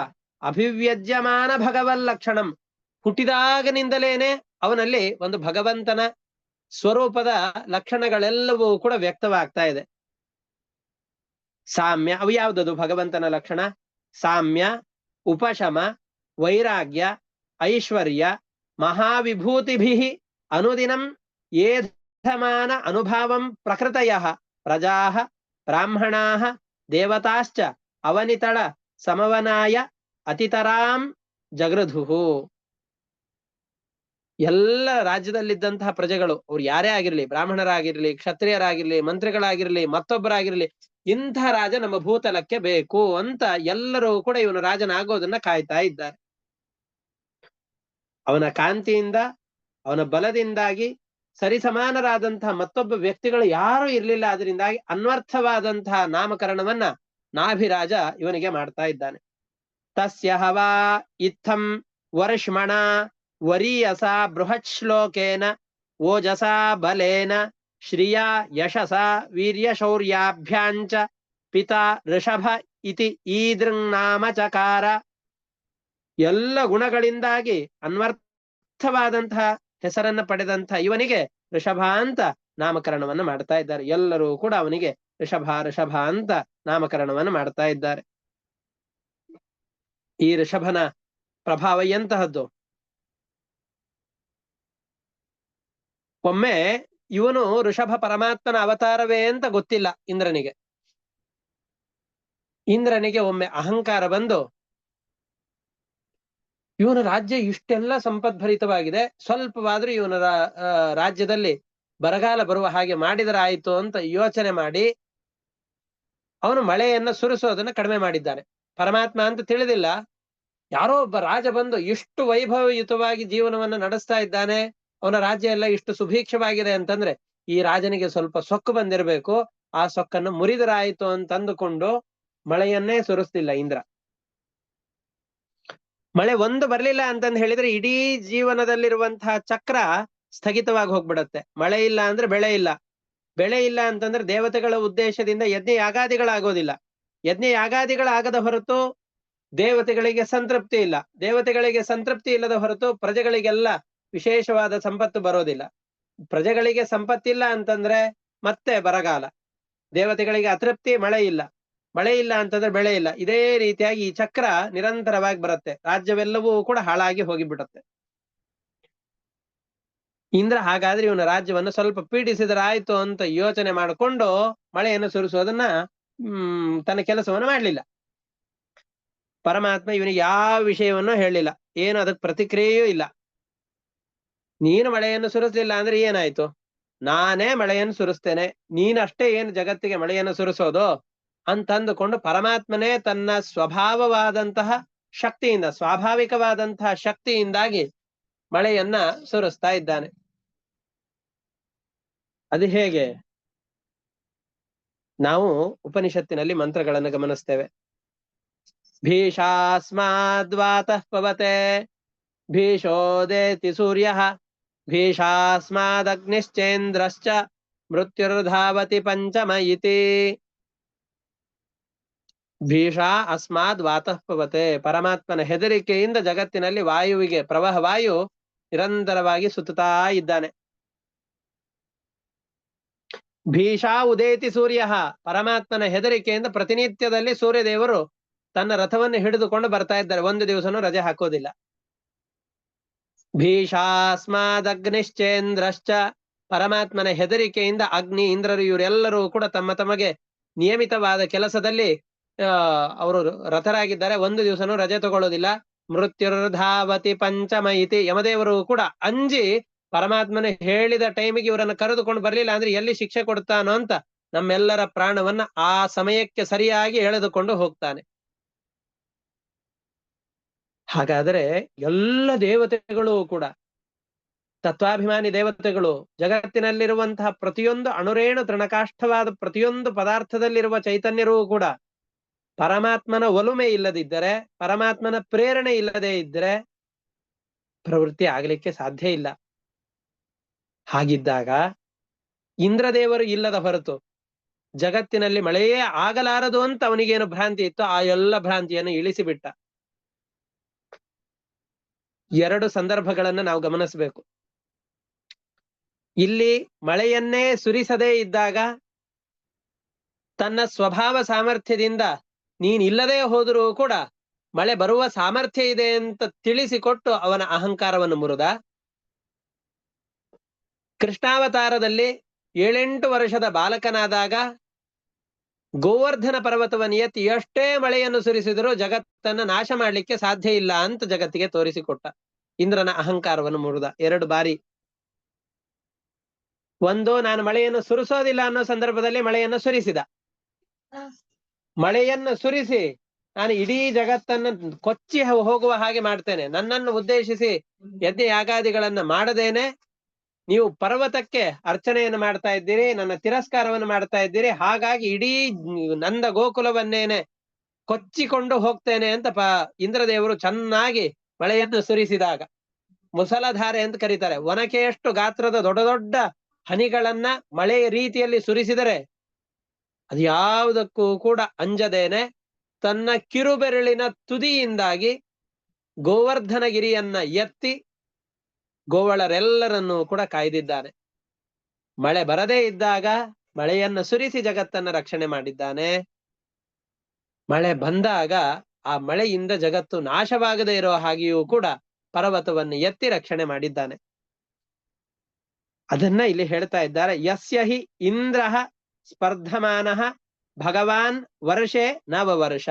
Speaker 1: ಅಭಿವ್ಯಜ್ಯಮಾನ ಭಗವಲ್ಲಕ್ಷಣಂ. ಹುಟ್ಟಿದಾಗನಿಂದಲೇನೆ ಅವನಲ್ಲಿ ಒಂದು ಭಗವಂತನ ಸ್ವರೂಪದ ಲಕ್ಷಣಗಳೆಲ್ಲವೂ ಕೂಡ ವ್ಯಕ್ತವಾಗ್ತಾ ಇದೆ. ಸಾಮ್ಯ, ಅವು ಯಾವುದದು ಭಗವಂತನ ಲಕ್ಷಣ? ಸಾಮ್ಯ, ಉಪಶಮ, ವೈರಾಗ್ಯ, ಐಶ್ವರ್ಯ, ಮಹಾವಿಭೂತಿಭಿ ಅನುದಿನಂ ಏಧಮಾನ ಅನುಭಾವಂ ಪ್ರಕೃತಯಃ ಪ್ರಜಾಃ ಬ್ರಾಹ್ಮಣಾಃ ದೇವತಾಶ್ಚ ಅವನಿತಳ ಸಮವನಾಯ ಅತಿತರಾಂ ಜಗೃಧುಹು. ಎಲ್ಲ ರಾಜ್ಯದಲ್ಲಿದ್ದಂತಹ ಪ್ರಜೆಗಳು, ಅವ್ರು ಯಾರೇ ಆಗಿರ್ಲಿ, ಬ್ರಾಹ್ಮಣರಾಗಿರ್ಲಿ, ಕ್ಷತ್ರಿಯರಾಗಿರ್ಲಿ, ಮಂತ್ರಿಗಳಾಗಿರ್ಲಿ, ಮತ್ತೊಬ್ಬರಾಗಿರ್ಲಿ, ಇಂಥ ರಾಜ ನಮ್ಮ ಭೂತಲಕ್ಕೆ ಬೇಕು ಅಂತ ಎಲ್ಲರೂ ಕೂಡ ಇವನು ರಾಜನಾಗೋದನ್ನ ಕಾಯ್ತಾ ಇದ್ದಾರೆ. ಅವನ ಕಾಂತಿಯಿಂದ, ಅವನ ಬಲದಿಂದಾಗಿ ಸರಿಸಮಾನರಾದಂತಹ ಮತ್ತೊಬ್ಬ ವ್ಯಕ್ತಿಗಳು ಯಾರೂ ಇರ್ಲಿಲ್ಲ. ಅದರಿಂದಾಗಿ ಅನ್ವರ್ಥವಾದಂತಹ ನಾಮಕರಣವನ್ನ ನಾಭಿರಾಜ ಇವನಿಗೆ ಮಾಡ್ತಾ ಇದ್ದಾನೆ. ತಸ್ಯ ಹವಾ ಇತ್ತಂ ವರ್ಷಮಣ ವರೀಯಸ ಬೃಹತ್ ಶ್ಲೋಕೇನ ಓಜಸಾ ಬಲೇನ ಶ್ರಿಯಾ ಯಶಸ ವೀರ್ಯ ಶೌರ್ಯಾಭ್ಯಾಂಚ ಪಿತಾ ಋಷಭ ಇತಿ ಈದೃಂನಾಮ ಚಕಾರ. ಎಲ್ಲ ಗುಣಗಳಿಂದಾಗಿ ಅನ್ವರ್ಥವಾದಂತಹ ಹೆಸರನ್ನ ಪಡೆದಂತಹ ಇವನಿಗೆ ಋಷಭ ಅಂತ ನಾಮಕರಣವನ್ನು ಮಾಡ್ತಾ ಇದ್ದಾರೆ. ಎಲ್ಲರೂ ಕೂಡ ಅವನಿಗೆ ಋಷಭ ಋಷಭ ಅಂತ ನಾಮಕರಣವನ್ನು ಮಾಡ್ತಾ ಇದ್ದಾರೆ. ಈ ಋಷಭನ ಪ್ರಭಾವ ಎಂತಹದ್ದು? ಒಮ್ಮೆ ಇವನು ಋಷಭ ಪರಮಾತ್ಮನ ಅವತಾರವೇ ಅಂತ ಗೊತ್ತಿಲ್ಲ ಇಂದ್ರನಿಗೆ. ಇಂದ್ರನಿಗೆ ಒಮ್ಮೆ ಅಹಂಕಾರ ಬಂದು, ಇವನ ರಾಜ್ಯ ಇಷ್ಟೆಲ್ಲ ಸಂಪದ್ಭರಿತವಾಗಿದೆ, ಸ್ವಲ್ಪವಾದ್ರೂ ಇವನ ರಾಜ್ಯದಲ್ಲಿ ಬರಗಾಲ ಬರುವ ಹಾಗೆ ಮಾಡಿದರೆ ಆಯ್ತು ಅಂತ ಯೋಚನೆ ಮಾಡಿ ಅವನು ಮಳೆಯನ್ನ ಸುರಿಸೋದನ್ನ ಕಡಿಮೆ ಮಾಡಿದ್ದಾನೆ. ಪರಮಾತ್ಮ ಅಂತ ತಿಳಿದಿಲ್ಲ, ಯಾರೋ ಒಬ್ಬ ರಾಜ ಬಂದು ಇಷ್ಟು ವೈಭವಯುತವಾಗಿ ಜೀವನವನ್ನ ನಡೆಸ್ತಾ ಇದ್ದಾನೆ, ಅವನ ರಾಜ್ಯ ಎಲ್ಲ ಇಷ್ಟು ಸುಭೀಕ್ಷವಾಗಿದೆ ಅಂತಂದ್ರೆ ಈ ರಾಜನಿಗೆ ಸ್ವಲ್ಪ ಸೊಕ್ಕು ಬಂದಿರಬೇಕು, ಆ ಸೊಕ್ಕನ್ನು ಮುರಿದರಾಯಿತು ಅಂತಂದುಕೊಂಡು ಮಳೆಯನ್ನೇ ಸುರಿಸ್ತಿಲ್ಲ ಇಂದ್ರ. ಮಳೆ ಒಂದು ಬರ್ಲಿಲ್ಲ ಅಂತಂದು ಹೇಳಿದ್ರೆ ಇಡೀ ಜೀವನದಲ್ಲಿರುವಂತಹ ಚಕ್ರ ಸ್ಥಗಿತವಾಗಿ ಹೋಗ್ಬಿಡತ್ತೆ. ಮಳೆ ಇಲ್ಲ ಅಂದ್ರೆ ಬೆಳೆ ಇಲ್ಲ, ಬೆಳೆ ಇಲ್ಲ ಅಂತಂದ್ರೆ ದೇವತೆಗಳ ಉದ್ದೇಶದಿಂದ ಯಜ್ಞ ಯಾಗಾದಿಗಳಾಗೋದಿಲ್ಲ, ಯಜ್ಞ ಯಾಗಾದಿಗಳಾಗದ ಹೊರತು ದೇವತೆಗಳಿಗೆ ಸಂತೃಪ್ತಿ ಇಲ್ಲ, ದೇವತೆಗಳಿಗೆ ಸಂತೃಪ್ತಿ ಇಲ್ಲದ ಹೊರತು ಪ್ರಜೆಗಳಿಗೆಲ್ಲ ವಿಶೇಷವಾದ ಸಂಪತ್ತು ಬರೋದಿಲ್ಲ. ಪ್ರಜೆಗಳಿಗೆ ಸಂಪತ್ತಿಲ್ಲ ಅಂತಂದ್ರೆ ಮತ್ತೆ ಬರಗಾಲ, ದೇವತೆಗಳಿಗೆ ಅತೃಪ್ತಿ, ಮಳೆ ಇಲ್ಲ, ಮಳೆ ಇಲ್ಲ ಅಂತಂದ್ರೆ ಬೆಳೆ ಇಲ್ಲ. ಇದೇ ರೀತಿಯಾಗಿ ಈ ಚಕ್ರ ನಿರಂತರವಾಗಿ ಬರುತ್ತೆ, ರಾಜ್ಯವೆಲ್ಲವೂ ಕೂಡ ಹಾಳಾಗಿ ಹೋಗಿಬಿಡುತ್ತೆ. ಇಂದ್ರ ಹಾಗಾದ್ರೆ ಇವನ ರಾಜ್ಯವನ್ನು ಸ್ವಲ್ಪ ಪೀಡಿಸಿದರಾಯ್ತು ಅಂತ ಯೋಚನೆ ಮಾಡಿಕೊಂಡು ಮಳೆಯನ್ನು ಸುರಿಸೋದನ್ನ ತನ್ನ ಕೆಲಸವನ್ನು ಮಾಡ್ಲಿಲ್ಲ. ಪರಮಾತ್ಮ ಇವನಿಗೆ ಯಾವ ವಿಷಯವನ್ನು ಹೇಳಿಲ್ಲ, ಏನು ಅದಕ್ಕೆ ಪ್ರತಿಕ್ರಿಯೆಯೂ ಇಲ್ಲ. ನೀನು ಮಳೆಯನ್ನು ಸುರಿಸ್ಲಿಲ್ಲ ಅಂದ್ರೆ ಏನಾಯ್ತು, ನಾನೇ ಮಳೆಯನ್ನು ಸುರಿಸ್ತೇನೆ, ನೀನಷ್ಟೇ ಏನು ಜಗತ್ತಿಗೆ ಮಳೆಯನ್ನು ಸುರಿಸೋದು ಅಂತಂದುಕೊಂಡು ಪರಮಾತ್ಮನೇ ತನ್ನ ಸ್ವಭಾವವಾದಂತಹ ಶಕ್ತಿಯಿಂದ, ಸ್ವಾಭಾವಿಕವಾದಂತಹ ಶಕ್ತಿಯಿಂದಾಗಿ ಮಳೆಯನ್ನ ಸುರಿಸ್ತಾ ಇದ್ದಾನೆ. ಅದು ಹೇಗೆ? ನಾವು ಉಪನಿಷತ್ತಿನಲ್ಲಿ ಮಂತ್ರಗಳನ್ನು ಗಮನಿಸ್ತೇವೆ. ಭೀಷಾಸ್ಮಾದ್ವಾತಃ ಪವತೆ ಭೀಷೋದೇತಿ ಸೂರ್ಯಃ ಭೀಷಾಸ್ಮಾದಗ್ನಿಶ್ಚೇಂದ್ರಶ್ಚ ಮೃತ್ಯುರ್ಧಾವತಿ ಪಂಚಮ ಇತಿ. ಭೀಷಾ ಅಸ್ಮಾದ್ ವಾತಃ ಪವತೆ, ಪರಮಾತ್ಮನ ಹೆದರಿಕೆಯಿಂದ ಜಗತ್ತಿನಲ್ಲಿ ವಾಯುವಿಗೆ ಪ್ರವಾಹ ವಾಯು ನಿರಂತರವಾಗಿ ಸುತ್ತುತ್ತಾ ಇದ್ದಾನೆ. ಭೀಷಾ ಉದೇತಿ ಸೂರ್ಯ, ಪರಮಾತ್ಮನ ಹೆದರಿಕೆಯಿಂದ ಪ್ರತಿನಿತ್ಯದಲ್ಲಿ ಸೂರ್ಯದೇವರು ತನ್ನ ರಥವನ್ನು ಹಿಡಿದುಕೊಂಡು ಬರ್ತಾ ಇದ್ದಾರೆ, ಒಂದು ದಿವಸನೂ ರಜೆ ಹಾಕೋದಿಲ್ಲ. ಭೀಷಾಸ್ಮಾದಗ್ನಿಶ್ಚೇಂದ್ರಶ್ಚ, ಪರಮಾತ್ಮನ ಹೆದರಿಕೆಯಿಂದ ಅಗ್ನಿ ಇಂದ್ರರು ಇವರೆಲ್ಲರೂ ಕೂಡ ತಮ್ಮ ತಮಗೆ ನಿಯಮಿತವಾದ ಕೆಲಸದಲ್ಲಿ ಅವರು ರಥರಾಗಿದ್ದಾರೆ, ಒಂದು ದಿವಸನೂ ರಜೆ ತಗೊಳ್ಳೋದಿಲ್ಲ. ಮೃತ್ಯುರ್ಧಾವತಿ ಪಂಚಮ ಇತಿ, ಯಮದೇವರು ಕೂಡ ಅಂಜಿ ಪರಮಾತ್ಮನ ಹೇಳಿದ ಟೈಮಿಗೆ ಇವರನ್ನು ಕರೆದುಕೊಂಡು ಬರ್ಲಿಲ್ಲ ಅಂದ್ರೆ ಎಲ್ಲಿ ಶಿಕ್ಷೆ ಕೊಡ್ತಾನೋ ಅಂತ ನಮ್ಮೆಲ್ಲರ ಪ್ರಾಣವನ್ನ ಆ ಸಮಯಕ್ಕೆ ಸರಿಯಾಗಿ ಎಳೆದುಕೊಂಡು ಹೋಗ್ತಾನೆ. ಹಾಗಾದರೆ ಎಲ್ಲ ದೇವತೆಗಳು ಕೂಡ ತತ್ವಾಭಿಮಾನಿ ದೇವತೆಗಳು, ಜಗತ್ತಿನಲ್ಲಿರುವಂತಹ ಪ್ರತಿಯೊಂದು ಅಣುರೇಣು ತೃಣಕಾಷ್ಠವಾದ ಪ್ರತಿಯೊಂದು ಪದಾರ್ಥದಲ್ಲಿರುವ ಚೈತನ್ಯರೂ ಕೂಡ ಪರಮಾತ್ಮನ ಒಲುಮೆ ಇಲ್ಲದಿದ್ದರೆ, ಪರಮಾತ್ಮನ ಪ್ರೇರಣೆ ಇಲ್ಲದೆ ಇದ್ದರೆ ಪ್ರವೃತ್ತಿ ಆಗ್ಲಿಕ್ಕೆ ಸಾಧ್ಯ ಇಲ್ಲ. ಹಾಗಿದ್ದಾಗ ಇಂದ್ರದೇವರು ಇಲ್ಲದ ಹೊರತು ಜಗತ್ತಿನಲ್ಲಿ ಮಳೆಯೇ ಆಗಲಾರದು ಅಂತ ಅವನಿಗೇನು ಭ್ರಾಂತಿ ಇತ್ತು, ಆ ಎಲ್ಲ ಭ್ರಾಂತಿಯನ್ನು ಇಳಿಸಿಬಿಟ್ಟ. ಎರಡು ಸಂದರ್ಭಗಳನ್ನು ನಾವು ಗಮನಿಸಬೇಕು. ಇಲ್ಲಿ ಮಳೆಯನ್ನೇ ಸುರಿಸದೇ ಇದ್ದಾಗ ತನ್ನ ಸ್ವಭಾವ ಸಾಮರ್ಥ್ಯದಿಂದ ನೀನಿಲ್ಲದೆ ಹೋದರೂ ಕೂಡ ಮಳೆ ಬರುವ ಸಾಮರ್ಥ್ಯ ಇದೆ ಅಂತ ತಿಳಿಸಿಕೊಟ್ಟು ಅವನ ಅಹಂಕಾರವನ್ನು ಮುರಿದ. ಕೃಷ್ಣಾವತಾರದಲ್ಲಿ 7-8 ವರ್ಷದ ಬಾಲಕನಾದಾಗ ಗೋವರ್ಧನ ಪರ್ವತವನ್ನು ಎತ್ತಿ ಎಷ್ಟೇ ಮಳೆಯನ್ನು ಸುರಿಸಿದರೂ ಜಗತ್ತನ್ನು ನಾಶ ಮಾಡ್ಲಿಕ್ಕೆ ಸಾಧ್ಯ ಇಲ್ಲ ಅಂತ ಜಗತ್ತಿಗೆ ತೋರಿಸಿಕೊಟ್ಟ. ಇಂದ್ರನ ಅಹಂಕಾರವನ್ನು ಮುರಿದ 2 ಬಾರಿ. ಒಂದು, ನಾನು ಮಳೆಯನ್ನು ಸುರಿಸೋದಿಲ್ಲ ಅನ್ನೋ ಸಂದರ್ಭದಲ್ಲಿ ಮಳೆಯನ್ನು ಸುರಿಸಿದ. ಮಳೆಯನ್ನು ಸುರಿಸಿ ನಾನು ಇಡೀ ಜಗತ್ತನ್ನು ಕೊಚ್ಚಿ ಹೋಗುವ ಹಾಗೆ ಮಾಡ್ತೇನೆ, ನನ್ನನ್ನು ಉದ್ದೇಶಿಸಿ ಯಜ್ಞ ಯಾಗಾದಿಗಳನ್ನ ಮಾಡದೇನೆ ನೀವು ಪರ್ವತಕ್ಕೆ ಅರ್ಚನೆಯನ್ನು ಮಾಡ್ತಾ ಇದ್ದೀರಿ, ನನ್ನ ತಿರಸ್ಕಾರವನ್ನು ಮಾಡ್ತಾ ಇದ್ದೀರಿ, ಹಾಗಾಗಿ ಇಡೀ ನಂದ ಗೋಕುಲವನ್ನೇನೆ ಕೊಚ್ಚಿಕೊಂಡು ಹೋಗ್ತೇನೆ ಅಂತ ಇಂದ್ರದೇವರು ಚೆನ್ನಾಗಿ ಮಳೆಯನ್ನು ಸುರಿಸಿದಾಗ, ಮುಸಲಧಾರೆ ಅಂತ ಕರೀತಾರೆ, ಒನಕೆಯಷ್ಟು ಗಾತ್ರದ ದೊಡ್ಡ ದೊಡ್ಡ ಹನಿಗಳನ್ನ ಮಳೆ ರೀತಿಯಲ್ಲಿ ಸುರಿಸಿದರೆ ಅದು ಯಾವುದಕ್ಕೂ ಕೂಡ ಅಂಜದೇನೆ ತನ್ನ ಕಿರುಬೆರಳಿನ ತುದಿಯಿಂದಾಗಿ ಗೋವರ್ಧನಗಿರಿಯನ್ನ ಎತ್ತಿ ಗೋವಳರೆಲ್ಲರನ್ನೂ ಕೂಡ ಕಾಯ್ದಿದ್ದಾನೆ. ಮಳೆ ಬರದೇ ಇದ್ದಾಗ ಮಳೆಯನ್ನ ಸುರಿಸಿ ಜಗತ್ತನ್ನ ರಕ್ಷಣೆ ಮಾಡಿದ್ದಾನೆ. ಮಳೆ ಬಂದಾಗ ಆ ಮಳೆಯಿಂದ ಜಗತ್ತು ನಾಶವಾಗದೇ ಇರೋ ಹಾಗೆಯೂ ಕೂಡ ಪರ್ವತವನ್ನು ಎತ್ತಿ ರಕ್ಷಣೆ ಮಾಡಿದ್ದಾನೆ. ಅದನ್ನ ಇಲ್ಲಿ ಹೇಳ್ತಾ ಇದ್ದಾರೆ. ಯಸ್ಯ ಹಿ ಇಂದ್ರ ಸ್ಪರ್ಧಮಾನಃ ಭಗವಾನ್ ವರ್ಷೆ ನವವರ್ಷ.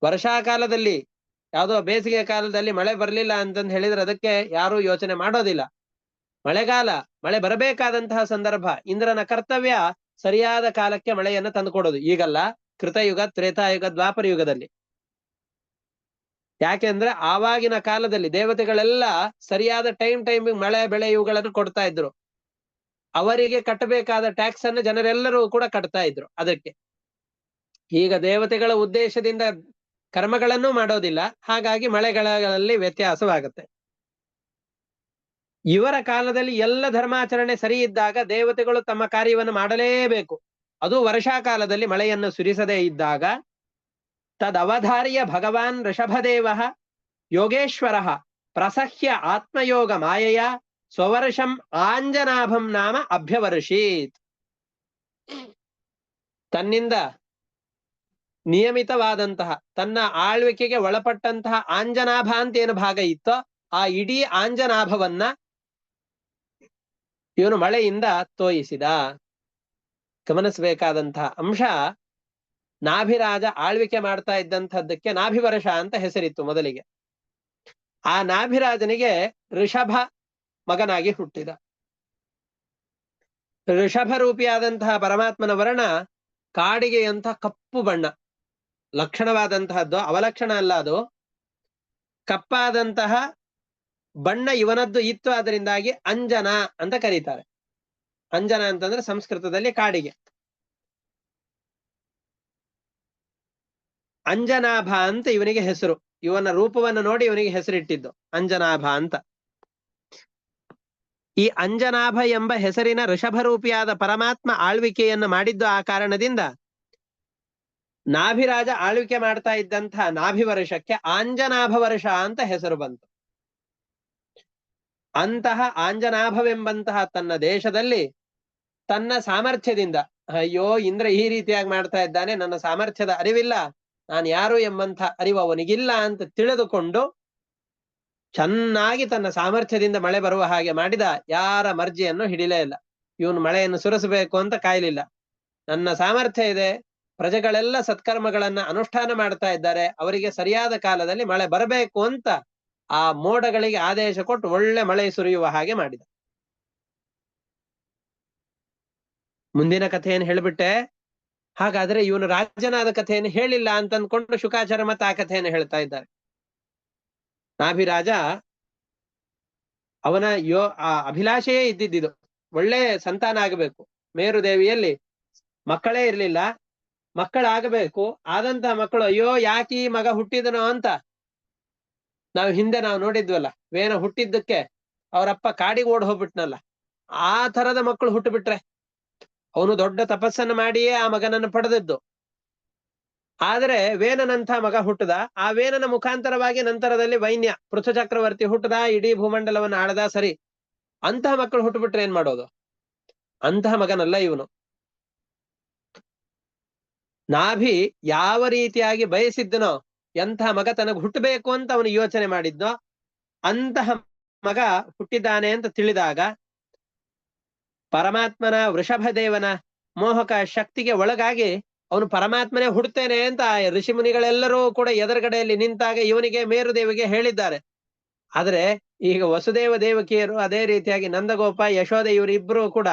Speaker 1: ವರ್ಷಾಕಾಲದಲ್ಲಿ ಯಾವುದೋ ಬೇಸಿಗೆ ಕಾಲದಲ್ಲಿ ಮಳೆ ಬರ್ಲಿಲ್ಲ ಅಂತಂದು ಹೇಳಿದ್ರೆ ಅದಕ್ಕೆ ಯಾರು ಯೋಚನೆ ಮಾಡೋದಿಲ್ಲ. ಮಳೆಗಾಲ, ಮಳೆ ಬರಬೇಕಾದಂತಹ ಸಂದರ್ಭ, ಇಂದ್ರನ ಕರ್ತವ್ಯ ಸರಿಯಾದ ಕಾಲಕ್ಕೆ ಮಳೆಯನ್ನು ತಂದುಕೊಡೋದು. ಈಗಲ್ಲ, ಕೃತಯುಗ, ತ್ರೇತಾಯುಗ, ದ್ವಾಪರ ಯುಗದಲ್ಲಿ. ಯಾಕೆಂದ್ರೆ ಆವಾಗಿನ ಕಾಲದಲ್ಲಿ ದೇವತೆಗಳೆಲ್ಲ ಸರಿಯಾದ ಟೈಮಿಗೆ ಮಳೆ ಬೆಳೆ ಇವುಗಳನ್ನು ಕೊಡ್ತಾ ಇದ್ರು. ಅವರಿಗೆ ಕಟ್ಟಬೇಕಾದ ಟ್ಯಾಕ್ಸ್ ಅನ್ನು ಜನರೆಲ್ಲರೂ ಕೂಡ ಕಟ್ತಾ ಇದ್ರು. ಅದಕ್ಕೆ ಈಗ ದೇವತೆಗಳ ಉದ್ದೇಶದಿಂದ ಕರ್ಮಗಳನ್ನು ಮಾಡೋದಿಲ್ಲ, ಹಾಗಾಗಿ ಮಳೆಗಳಲ್ಲಿ ವ್ಯತ್ಯಾಸವಾಗುತ್ತೆ. ಇವರ ಕಾಲದಲ್ಲಿ ಎಲ್ಲ ಧರ್ಮಾಚರಣೆ ಸರಿ ಇದ್ದಾಗ ದೇವತೆಗಳು ತಮ್ಮ ಕಾರ್ಯವನ್ನು ಮಾಡಲೇಬೇಕು. ಅದು ವರ್ಷಾಕಾಲದಲ್ಲಿ ಮಳೆಯನ್ನು ಸುರಿಸದೇ ಇದ್ದಾಗ ತದವಧಾರ್ಯ ಭಗವಾನ್ ಋಷಭದೇವ ಯೋಗೇಶ್ವರ ಪ್ರಸಹ್ಯ ಆತ್ಮಯೋಗ ಮಾಯೆಯ ಸ್ವವರ್ಷಂ ಆಂಜನಾಭಂ ನಾಮ ಅಭ್ಯವರ್ಷೀತ್. ತನ್ನಿಂದ ನಿಯಮಿತವಾದಂತಹ ತನ್ನ ಆಳ್ವಿಕೆಗೆ ಒಳಪಟ್ಟಂತಹ ಆಂಜನಾಭ ಅಂತ ಏನು ಭಾಗ ಇತ್ತೋ ಆ ಇಡೀ ಆಂಜನಾಭವನ್ನ ಇವನು ಮಳೆಯಿಂದ ತೋಯಿಸಿದ. ಗಮನಿಸಬೇಕಾದಂತಹ ಅಂಶ, ನಾಭಿರಾಜ ಆಳ್ವಿಕೆ ಮಾಡ್ತಾ ಇದ್ದಂಥದ್ದಕ್ಕೆ ನಾಭಿವರ್ಷ ಅಂತ ಹೆಸರಿತ್ತು ಮೊದಲಿಗೆ. ಆ ನಾಭಿರಾಜನಿಗೆ ಋಷಭ ಮಗನಾಗಿ ಹುಟ್ಟಿದ. ಋಷಭ ರೂಪಿಯಾದಂತಹ ಪರಮಾತ್ಮನ ವರ್ಣ ಕಾಡಿಗೆಯಂಥ ಕಪ್ಪು ಬಣ್ಣ, ಲಕ್ಷಣವಾದಂತಹದ್ದು, ಅವಲಕ್ಷಣ ಅಲ್ಲ ಅದು. ಕಪ್ಪಾದಂತಹ ಬಣ್ಣ ಇವನದ್ದು ಇತ್ತು, ಅದರಿಂದಾಗಿ ಅಂಜನ ಅಂತ ಕರೀತಾರೆ. ಅಂಜನ ಅಂತಂದ್ರೆ ಸಂಸ್ಕೃತದಲ್ಲಿ ಕಾಡಿಗೆ. ಅಂಜನಾಭ ಅಂತ ಇವನಿಗೆ ಹೆಸರು. ಇವನ ರೂಪವನ್ನು ನೋಡಿ ಇವನಿಗೆ ಹೆಸರಿಟ್ಟಿದ್ದು ಅಂಜನಾಭ ಅಂತ. ಈ ಅಂಜನಾಭ ಎಂಬ ಹೆಸರಿನ ಋಷಭರೂಪಿಯಾದ ಪರಮಾತ್ಮ ಆಳ್ವಿಕೆಯನ್ನು ಮಾಡಿದ್ದು ಆ ಕಾರಣದಿಂದ ನಾಭಿರಾಜ ಆಳ್ವಿಕೆ ಮಾಡ್ತಾ ಇದ್ದಂತಹ ನಾಭಿವರ್ಷಕ್ಕೆ ಆಂಜನಾಭ ವರ್ಷ ಅಂತ ಹೆಸರು ಬಂತು. ಅಂತಹ ಆಂಜನಾಭವೆಂಬಂತಹ ತನ್ನ ದೇಶದಲ್ಲಿ ತನ್ನ ಸಾಮರ್ಥ್ಯದಿಂದ, ಅಯ್ಯೋ ಇಂದ್ರ ಈ ರೀತಿಯಾಗಿ ಮಾಡ್ತಾ ಇದ್ದಾನೆ, ನನ್ನ ಸಾಮರ್ಥ್ಯದ ಅರಿವಿಲ್ಲ, ನಾನು ಯಾರು ಎಂಬಂಥ ಅರಿವು ಅವನಿಗಿಲ್ಲ ಅಂತ ತಿಳಿದುಕೊಂಡು ಚೆನ್ನಾಗಿ ತನ್ನ ಸಾಮರ್ಥ್ಯದಿಂದ ಮಳೆ ಬರುವ ಹಾಗೆ ಮಾಡಿದ. ಯಾರ ಮರ್ಜಿಯನ್ನು ಹಿಡಿಲೇ ಇಲ್ಲ. ಇವನು ಮಳೆಯನ್ನು ಸುರಿಸಬೇಕು ಅಂತ ಕಾಯಲಿಲ್ಲ. ನನ್ನ ಸಾಮರ್ಥ್ಯ ಇದೆ, ಪ್ರಜೆಗಳೆಲ್ಲ ಸತ್ಕರ್ಮಗಳನ್ನ ಅನುಷ್ಠಾನ ಮಾಡ್ತಾ ಇದ್ದಾರೆ, ಅವರಿಗೆ ಸರಿಯಾದ ಕಾಲದಲ್ಲಿ ಮಳೆ ಬರಬೇಕು ಅಂತ ಆ ಮೋಡಗಳಿಗೆ ಆದೇಶ ಕೊಟ್ಟು ಒಳ್ಳೆ ಮಳೆ ಸುರಿಯುವ ಹಾಗೆ ಮಾಡಿದ. ಮುಂದಿನ ಕಥೆಯನ್ನು ಹೇಳಿಬಿಟ್ಟೆ. ಹಾಗಾದ್ರೆ ಇವನು ರಾಜನಾದ ಕಥೆಯನ್ನು ಹೇಳಿಲ್ಲ ಅಂತ ಅಂದ್ಕೊಂಡು ಶುಕಾಚಾರ್ಯ ಮತ್ತೆ ಆ ಕಥೆಯನ್ನು ಹೇಳ್ತಾ ಇದ್ದಾರೆ. ನಾಭಿರಾಜ ಅವನ ಅಭಿಲಾಷೆಯೇ ಇದ್ದಿದ್ದು ಒಳ್ಳೆ ಸಂತಾನ ಆಗಬೇಕು. ಮೇರುದೇವಿಯಲ್ಲಿ ಮಕ್ಕಳೇ ಇರ್ಲಿಲ್ಲ, ಮಕ್ಕಳಾಗಬೇಕು. ಆದಂತಹ ಮಕ್ಕಳು, ಅಯ್ಯೋ ಯಾಕೆ ಈ ಮಗ ಹುಟ್ಟಿದನೋ ಅಂತ ಹಿಂದೆ ನಾವು ನೋಡಿದ್ವಲ್ಲ, ವೇನ ಹುಟ್ಟಿದ್ದಕ್ಕೆ ಅವರಪ್ಪ ಕಾಡಿಗೆ ಓಡ್ ಹೋಗ್ಬಿಟ್ನಲ್ಲ, ಆ ತರದ ಮಕ್ಕಳು ಹುಟ್ಟುಬಿಟ್ರೆ. ಅವನು ದೊಡ್ಡ ತಪಸ್ಸನ್ನು ಮಾಡಿಯೇ ಆ ಮಗನನ್ನು ಪಡೆದದ್ದು. ಆದ್ರೆ ವೇನನಂಥ ಮಗ ಹುಟ್ಟದ. ಆ ವೇನನ ಮುಖಾಂತರವಾಗಿ ನಂತರದಲ್ಲಿ ವೈನ್ಯ ಪೃಥು ಚಕ್ರವರ್ತಿ ಹುಟ್ಟದ, ಇಡೀ ಭೂಮಂಡಲವನ್ನು ಆಳದ. ಸರಿ, ಅಂತಹ ಮಕ್ಕಳು ಹುಟ್ಟುಬಿಟ್ರೆ ಏನ್ ಮಾಡೋದು? ಅಂತಹ ಮಗನಲ್ಲ ಇವನು. ನಾಭಿ ಯಾವ ರೀತಿಯಾಗಿ ಬಯಸಿದ್ದನೋ, ಎಂತಹ ಮಗ ತನಗೆ ಹುಟ್ಟಬೇಕು ಅಂತ ಅವನು ಯೋಚನೆ ಮಾಡಿದ್ನೋ ಅಂತಹ ಮಗ ಹುಟ್ಟಿದ್ದಾನೆ ಅಂತ ತಿಳಿದಾಗ ಪರಮಾತ್ಮನ ವೃಷಭದೇವನ ಮೋಹಕ ಶಕ್ತಿಗೆ ಒಳಗಾಗಿ ಅವನು ಪರಮಾತ್ಮನೇ ಹುಡ್ತೇನೆ ಅಂತ ಋಷಿ ಮುನಿಗಳೆಲ್ಲರೂ ಕೂಡ ಎದುರುಗಡೆಯಲ್ಲಿ ನಿಂತಾಗ ಇವನಿಗೆ ಮೇರುದೇವಿಗೆ ಹೇಳಿದ್ದಾರೆ. ಆದ್ರೆ ಈಗ ವಸುದೇವ ದೇವಕಿಯರು, ಅದೇ ರೀತಿಯಾಗಿ ನಂದಗೋಪ, ಯಶೋಧ, ಇವರಿಬ್ಬರು ಕೂಡ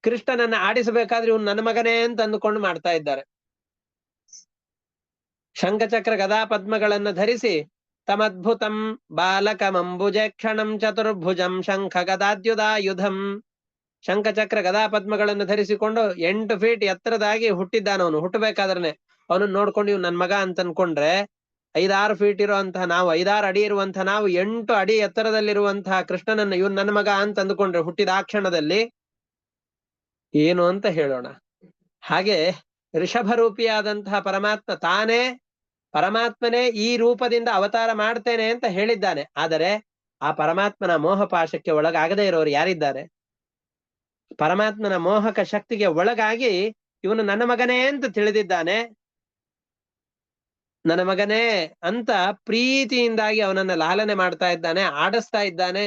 Speaker 1: ಕೃಷ್ಣನನ್ನ ಆಡಿಸಬೇಕಾದ್ರೆ ಇವನು ನನ್ನ ಮಗನೇ ಅಂತ ಅಂದುಕೊಂಡು ಮಾಡ್ತಾ ಇದ್ದಾರೆ. ಶಂಖಚಕ್ರ ಗದಾ ಪದ್ಮಗಳನ್ನು ಧರಿಸಿ ತಮದ್ಭುತಂ ಬಾಲಕಮಂಬುಜೆ ಕ್ಷಣಂ ಚತುರ್ಭುಜಂ ಶಂಖ ಗದಾದ್ಯುಧಾಯುಧಂ. ಶಂಖಚಕ್ರ ಗದಾ ಪದ್ಮಗಳನ್ನು ಧರಿಸಿಕೊಂಡು 8 ಫೀಟ್ ಎತ್ತರದಾಗಿ ಹುಟ್ಟಿದ್ದಾನವನು. ಹುಟ್ಟಬೇಕಾದ್ರೆ ಅವನನ್ನು ನೋಡ್ಕೊಂಡು ಇವ್ ನನ್ ಮಗ ಅಂತ ಅನ್ಕೊಂಡ್ರೆ 5-6 ಫೀಟ್ ಇರುವಂತಹ ನಾವು, 5-6 ಅಡಿ ಇರುವಂತಹ ನಾವು 8 ಅಡಿ ಎತ್ತರದಲ್ಲಿರುವಂತಹ ಕೃಷ್ಣನನ್ನ ಇವನ್ ನನ್ನ ಮಗ ಅಂತ ಅಂದುಕೊಂಡ್ರೆ ಹುಟ್ಟಿದ ಆ ಕ್ಷಣದಲ್ಲಿ ಏನು ಅಂತ ಹೇಳೋಣ. ಹಾಗೆ ಋಷಭರೂಪಿಯಾದಂತಹ ಪರಮಾತ್ಮ ತಾನೇ ಪರಮಾತ್ಮನೇ ಈ ರೂಪದಿಂದ ಅವತಾರ ಮಾಡ್ತೇನೆ ಅಂತ ಹೇಳಿದ್ದಾನೆ. ಆದರೆ ಆ ಪರಮಾತ್ಮನ ಮೋಹಪಾಶಕ್ಕೆ ಒಳಗಾಗದೇ ಇರೋರು ಯಾರಿದ್ದಾರೆ? ಪರಮಾತ್ಮನ ಮೋಹಕ ಶಕ್ತಿಗೆ ಒಳಗಾಗಿ ಇವನು ನನ್ನ ಮಗನೇ ಅಂತ ತಿಳಿದಿದ್ದಾನೆ. ನನ್ನ ಮಗನೇ ಅಂತ ಪ್ರೀತಿಯಿಂದಾಗಿ ಅವನನ್ನ ಲಾಲನೆ ಮಾಡ್ತಾ ಇದ್ದಾನೆ, ಆಡಿಸ್ತಾ ಇದ್ದಾನೆ.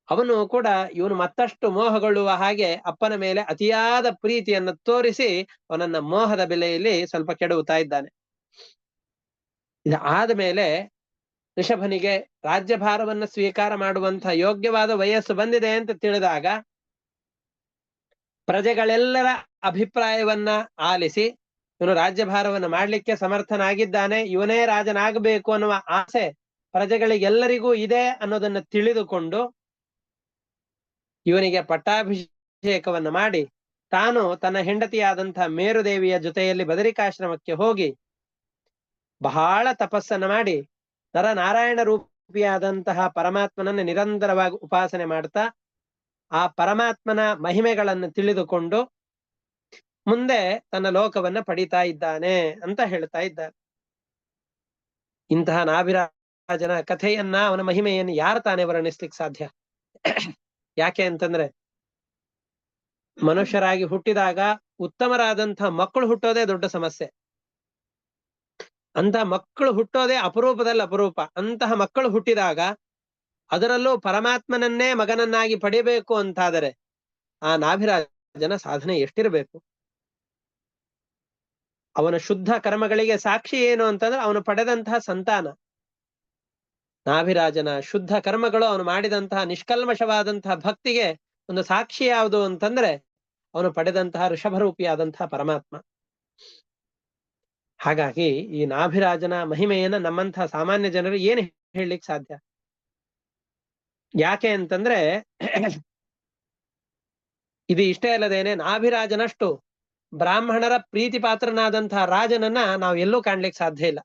Speaker 1: ಅವನು ಕೂಡ ಇವನು ಮತ್ತಷ್ಟು ಮೋಹಗೊಳ್ಳುವ ಹಾಗೆ ಅಪ್ಪನ ಮೇಲೆ ಅತಿಯಾದ ಪ್ರೀತಿಯನ್ನು ತೋರಿಸಿ ಅವನನ್ನ ಮೋಹದ ಬೆಲೆಯಲ್ಲಿ ಸ್ವಲ್ಪ ಕೆಡವುತ್ತಾ ಇದ್ದಾನೆ. ಇದು ಆದ ಮೇಲೆ ಋಷಭನಿಗೆ ರಾಜ್ಯಭಾರವನ್ನು ಸ್ವೀಕಾರ ಮಾಡುವಂತಹ ಯೋಗ್ಯವಾದ ವಯಸ್ಸು ಬಂದಿದೆ ಅಂತ ತಿಳಿದಾಗ ಪ್ರಜೆಗಳೆಲ್ಲರ ಅಭಿಪ್ರಾಯವನ್ನ ಆಲಿಸಿ ಇವನು ರಾಜ್ಯಭಾರವನ್ನು ಮಾಡ್ಲಿಕ್ಕೆ ಸಮರ್ಥನಾಗಿದ್ದಾನೆ, ಇವನೇ ರಾಜನಾಗಬೇಕು ಅನ್ನುವ ಆಸೆ ಪ್ರಜೆಗಳಿಗೆಲ್ಲರಿಗೂ ಇದೆ ಅನ್ನೋದನ್ನ ತಿಳಿದುಕೊಂಡು ಇವನಿಗೆ ಪಟ್ಟಾಭಿಷೇಕವನ್ನು ಮಾಡಿ ತಾನು ತನ್ನ ಹೆಂಡತಿಯಾದಂತಹ ಮೇರುದೇವಿಯ ಜೊತೆಯಲ್ಲಿ ಬದರಿಕಾಶ್ರಮಕ್ಕೆ ಹೋಗಿ ಬಹಳ ತಪಸ್ಸನ್ನು ಮಾಡಿ ನರನಾರಾಯಣ ರೂಪಿಯಾದಂತಹ ಪರಮಾತ್ಮನನ್ನು ನಿರಂತರವಾಗಿ ಉಪಾಸನೆ ಮಾಡ್ತಾ ಆ ಪರಮಾತ್ಮನ ಮಹಿಮೆಗಳನ್ನು ತಿಳಿದುಕೊಂಡು ಮುಂದೆ ತನ್ನ ಲೋಕವನ್ನ ಪಡಿತಾ ಇದ್ದಾನೆ ಅಂತ ಹೇಳ್ತಾ ಇದ್ದಾರೆ. ಇಂತಹ ನಾಭಿರಾಜನ ಕಥೆಯನ್ನ, ಅವನ ಮಹಿಮೆಯನ್ನು ಯಾರು ತಾನೇ ವರ್ಣಿಸ್ಲಿಕ್ಕೆ ಸಾಧ್ಯ? ಯಾಕೆ ಅಂತಂದ್ರೆ ಮನುಷ್ಯರಾಗಿ ಹುಟ್ಟಿದಾಗ ಉತ್ತಮರಾದಂತಹ ಮಕ್ಕಳು ಹುಟ್ಟೋದೇ ದೊಡ್ಡ ಸಮಸ್ಯೆ. ಅಂತ ಮಕ್ಕಳು ಹುಟ್ಟೋದೇ ಅಪರೂಪದಲ್ಲಿ ಅಪರೂಪ. ಅಂತಹ ಮಕ್ಕಳು ಹುಟ್ಟಿದಾಗ ಅದರಲ್ಲೂ ಪರಮಾತ್ಮನನ್ನೇ ಮಗನನ್ನಾಗಿ ಪಡಿಬೇಕು ಅಂತಾದರೆ ಆ ನಾಭಿರಾಜನ ಸಾಧನೆ ಎಷ್ಟಿರಬೇಕು? ಅವನ ಶುದ್ಧ ಕರ್ಮಗಳಿಗೆ ಸಾಕ್ಷಿ ಏನು ಅಂತಂದ್ರೆ ಅವನು ಪಡೆದಂತಹ ಸಂತಾನ. ನಾಭಿರಾಜನ ಶುದ್ಧ ಕರ್ಮಗಳು ಅವನು ಮಾಡಿದಂತಹ ನಿಷ್ಕಲ್ಮಶವಾದಂತಹ ಭಕ್ತಿಗೆ ಒಂದು ಸಾಕ್ಷಿ ಯಾವುದು ಅಂತಂದ್ರೆ ಅವನು ಪಡೆದಂತಹ ಋಷಭರೂಪಿಯಾದಂತಹ ಪರಮಾತ್ಮ. ಹಾಗಾಗಿ ಈ ನಾಭಿರಾಜನ ಮಹಿಮೆಯನ್ನ ನಮ್ಮಂತಹ ಸಾಮಾನ್ಯ ಜನರು ಏನು ಹೇಳಲಿಕ್ಕೆ ಸಾಧ್ಯ? ಯಾಕೆ ಅಂತಂದ್ರೆ ಇದು ಇಷ್ಟೇ ಅಲ್ಲದೇನೆ ನಾಭಿರಾಜನಷ್ಟು ಬ್ರಾಹ್ಮಣರ ಪ್ರೀತಿ ಪಾತ್ರನಾದಂತಹ ರಾಜನನ್ನ ನಾವು ಎಲ್ಲೂ ಕಾಣ್ಲಿಕ್ಕೆ ಸಾಧ್ಯ ಇಲ್ಲ.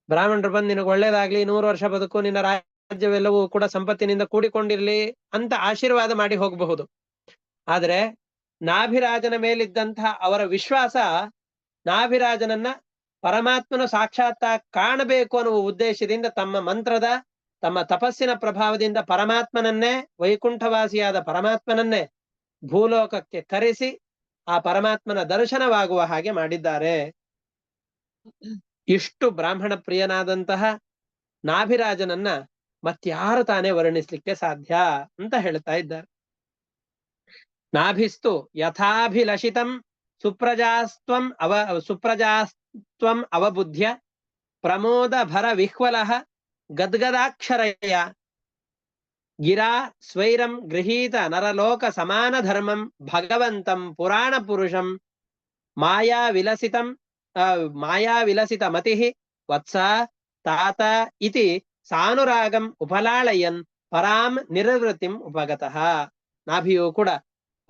Speaker 1: ಬ್ರಾಹ್ಮಣರು ಬಂದು ನಿನಗೆ ಒಳ್ಳೇದಾಗ್ಲಿ, 100 ವರ್ಷ ಬದುಕು, ನಿನ್ನ ರಾಜ್ಯವೆಲ್ಲವೂ ಕೂಡ ಸಂಪತ್ತಿನಿಂದ ಕೂಡಿಕೊಂಡಿರ್ಲಿ ಅಂತ ಆಶೀರ್ವಾದ ಮಾಡಿ ಹೋಗಬಹುದು. ಆದ್ರೆ ನಾಭಿರಾಜನ ಮೇಲಿದ್ದಂತಹ ಅವರ ವಿಶ್ವಾಸ ನಾಭಿರಾಜನನ್ನ ಪರಮಾತ್ಮನ ಸಾಕ್ಷಾತ್ ಕಾಣಬೇಕು ಅನ್ನುವ ಉದ್ದೇಶದಿಂದ ತಮ್ಮ ಮಂತ್ರದ, ತಮ್ಮ ತಪಸ್ಸಿನ ಪ್ರಭಾವದಿಂದ ಪರಮಾತ್ಮನನ್ನೇ, ವೈಕುಂಠವಾಸಿಯಾದ ಪರಮಾತ್ಮನನ್ನೇ ಭೂಲೋಕಕ್ಕೆ ಕರೆಸಿ ಆ ಪರಮಾತ್ಮನ ದರ್ಶನವಾಗುವ ಹಾಗೆ ಮಾಡಿದ್ದಾರೆ. ಇಷ್ಟು ಬ್ರಾಹ್ಮಣ ಪ್ರಿಯನಾದಂತಹ ನಾಭಿರಾಜನನ್ನ ಮತ್ಯಾರು ತಾನೇ ವರ್ಣಿಸ್ಲಿಕ್ಕೆ ಸಾಧ್ಯ ಅಂತ ಹೇಳ್ತಾ ಇದ್ದಾರೆ. ನಾಭಿಸ್ತು ಯಥಾಭಿಲಷಿತಂ ಸುಪ್ರಜಾಸ್ತ್ವಂ ಅವಬುದ್ಧ್ಯ ಪ್ರಮೋದ ಭರ ವಿಹ್ವಲಃ ಗದ್ಗದಾಕ್ಷರಯ ಗಿರಾ ಸ್ವೈರಂ ಗೃಹೀತ ನರಲೋಕ ಸಮಾನ ಧರ್ಮಂ ಭಗವಂತಂ ಪುರಾಣ ಪುರುಷಂ ಮಾಯಾವಿಲಸಿತ ಮತಿಃ ವತ್ಸ ತಾತ ಇತಿ ಸಾನುರಾಗಂ ಉಪಲಾಳಯನ್ ಪರಾಂ ನಿರ್ವೃತ್ತಿಂ ಉಪಗತಃ. ನಾಭಿಯು ಕೂಡ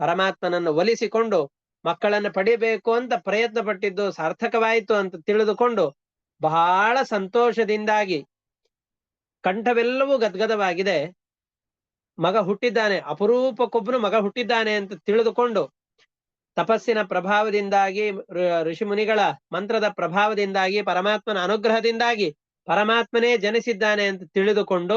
Speaker 1: ಪರಮಾತ್ಮನನ್ನು ಒಲಿಸಿಕೊಂಡು ಮಕ್ಕಳನ್ನು ಪಡಿಬೇಕು ಅಂತ ಪ್ರಯತ್ನ ಪಟ್ಟಿದ್ದು ಸಾರ್ಥಕವಾಯಿತು ಅಂತ ತಿಳಿದುಕೊಂಡು ಬಹಳ ಸಂತೋಷದಿಂದಾಗಿ ಕಂಠವೆಲ್ಲವೂ ಗದ್ಗದವಾಗಿದೆ. ಮಗ ಹುಟ್ಟಿದ್ದಾನೆ, ಅಪರೂಪಕ್ಕೊಬ್ಬನು ಮಗ ಹುಟ್ಟಿದ್ದಾನೆ ಅಂತ ತಿಳಿದುಕೊಂಡು ತಪಸ್ಸಿನ ಪ್ರಭಾವದಿಂದಾಗಿ, ಋಷಿ ಮುನಿಗಳ ಮಂತ್ರದ ಪ್ರಭಾವದಿಂದಾಗಿ, ಪರಮಾತ್ಮನ ಅನುಗ್ರಹದಿಂದಾಗಿ ಪರಮಾತ್ಮನೇ ಜನಿಸಿದ್ದಾನೆ ಅಂತ ತಿಳಿದುಕೊಂಡು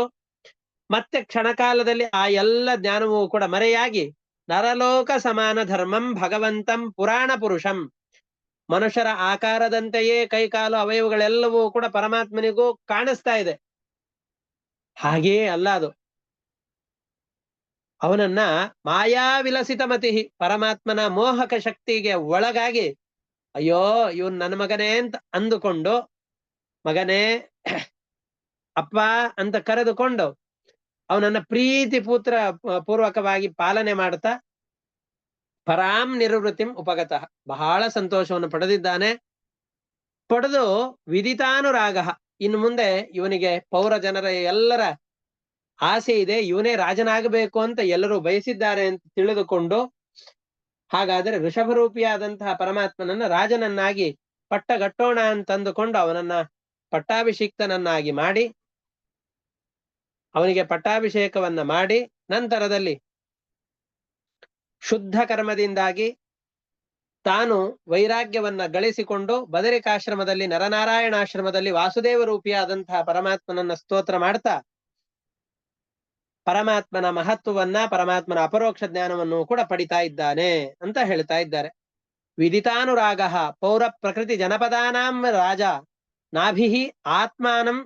Speaker 1: ಮತ್ತೆ ಕ್ಷಣಕಾಲದಲ್ಲಿ ಆ ಎಲ್ಲ ಜ್ಞಾನವೂ ಕೂಡ ಮರೆಯಾಗಿ ನರಲೋಕ ಸಮಾನ ಧರ್ಮಂ ಭಗವಂತಂ ಪುರಾಣ ಪುರುಷಂ, ಮನುಷ್ಯರ ಆಕಾರದಂತೆಯೇ ಕೈಕಾಲು ಅವಯವಗಳೆಲ್ಲವೂ ಕೂಡ ಪರಮಾತ್ಮನಿಗೂ ಕಾಣಿಸ್ತಾ ಇದೆ. ಹಾಗೆಯೇ ಅಲ್ಲ ಅದು. ಅವನನ್ನ ಮಾಯಾವಿಲಸಿತ ಮತಿ, ಪರಮಾತ್ಮನ ಮೋಹಕ ಶಕ್ತಿಗೆ ಒಳಗಾಗಿ ಅಯ್ಯೋ ಇವನ್ ನನ್ನ ಮಗನೇ ಅಂತ ಅಂದುಕೊಂಡು ಮಗನೇ ಅಪ್ಪ ಅಂತ ಕರೆದುಕೊಂಡು ಅವನನ್ನ ಪ್ರೀತಿ ಪೂರ್ವಕವಾಗಿ ಪಾಲನೆ ಮಾಡ್ತಾ ಪರಾಂ ನಿರ್ವೃತ್ತಿಂ ಉಪಗತಃ, ಬಹಳ ಸಂತೋಷವನ್ನು ಪಡೆದಿದ್ದಾನೆ. ಪಡೆದು ವಿದಿತಾನುರಾಗ, ಇನ್ನು ಮುಂದೆ ಇವನಿಗೆ ಪೌರ ಜನರ ಎಲ್ಲರ ಆಸೆ ಇದೆ, ಇವನೇ ರಾಜನಾಗಬೇಕು ಅಂತ ಎಲ್ಲರೂ ಬಯಸಿದ್ದಾರೆ ಅಂತ ತಿಳಿದುಕೊಂಡು ಹಾಗಾದರೆ ಋಷಭರೂಪಿಯಾದಂತಹ ಪರಮಾತ್ಮನನ್ನ ರಾಜನನ್ನಾಗಿ ಪಟ್ಟಗಟ್ಟೋಣ ಅಂತಂದುಕೊಂಡು ಅವನನ್ನ ಪಟ್ಟಾಭಿಷಿಕ್ತನನ್ನಾಗಿ ಮಾಡಿ ಅವನಿಗೆ ಪಟ್ಟಾಭಿಷೇಕವನ್ನ ಮಾಡಿ ನಂತರದಲ್ಲಿ ಶುದ್ಧ ಕರ್ಮದಿಂದಾಗಿ ತಾನು ವೈರಾಗ್ಯವನ್ನ ಗಳಿಸಿಕೊಂಡು ಬದರಿಕಾಶ್ರಮದಲ್ಲಿ ನರನಾರಾಯಣಾಶ್ರಮದಲ್ಲಿ ವಾಸುದೇವ ರೂಪಿಯಾದಂತಹ ಪರಮಾತ್ಮನನ್ನ ಸ್ತೋತ್ರ ಮಾಡ್ತಾ ಪರಮಾತ್ಮನ ಮಹತ್ವವನ್ನ ಪರಮಾತ್ಮನ ಅಪರೋಕ್ಷ ಜ್ಞಾನವನ್ನು ಕೂಡ ಪಡಿತಾ ಇದ್ದಾನೆ ಅಂತ ಹೇಳ್ತಾ ಇದ್ದಾರೆ. ವಿದಿತಾನುರಾಗ ಪೌರ ಪ್ರಕೃತಿ ಜನಪದಾನಾಂ ರಾಜ ನಾಭಿಹಿ ಆತ್ಮಾನಂ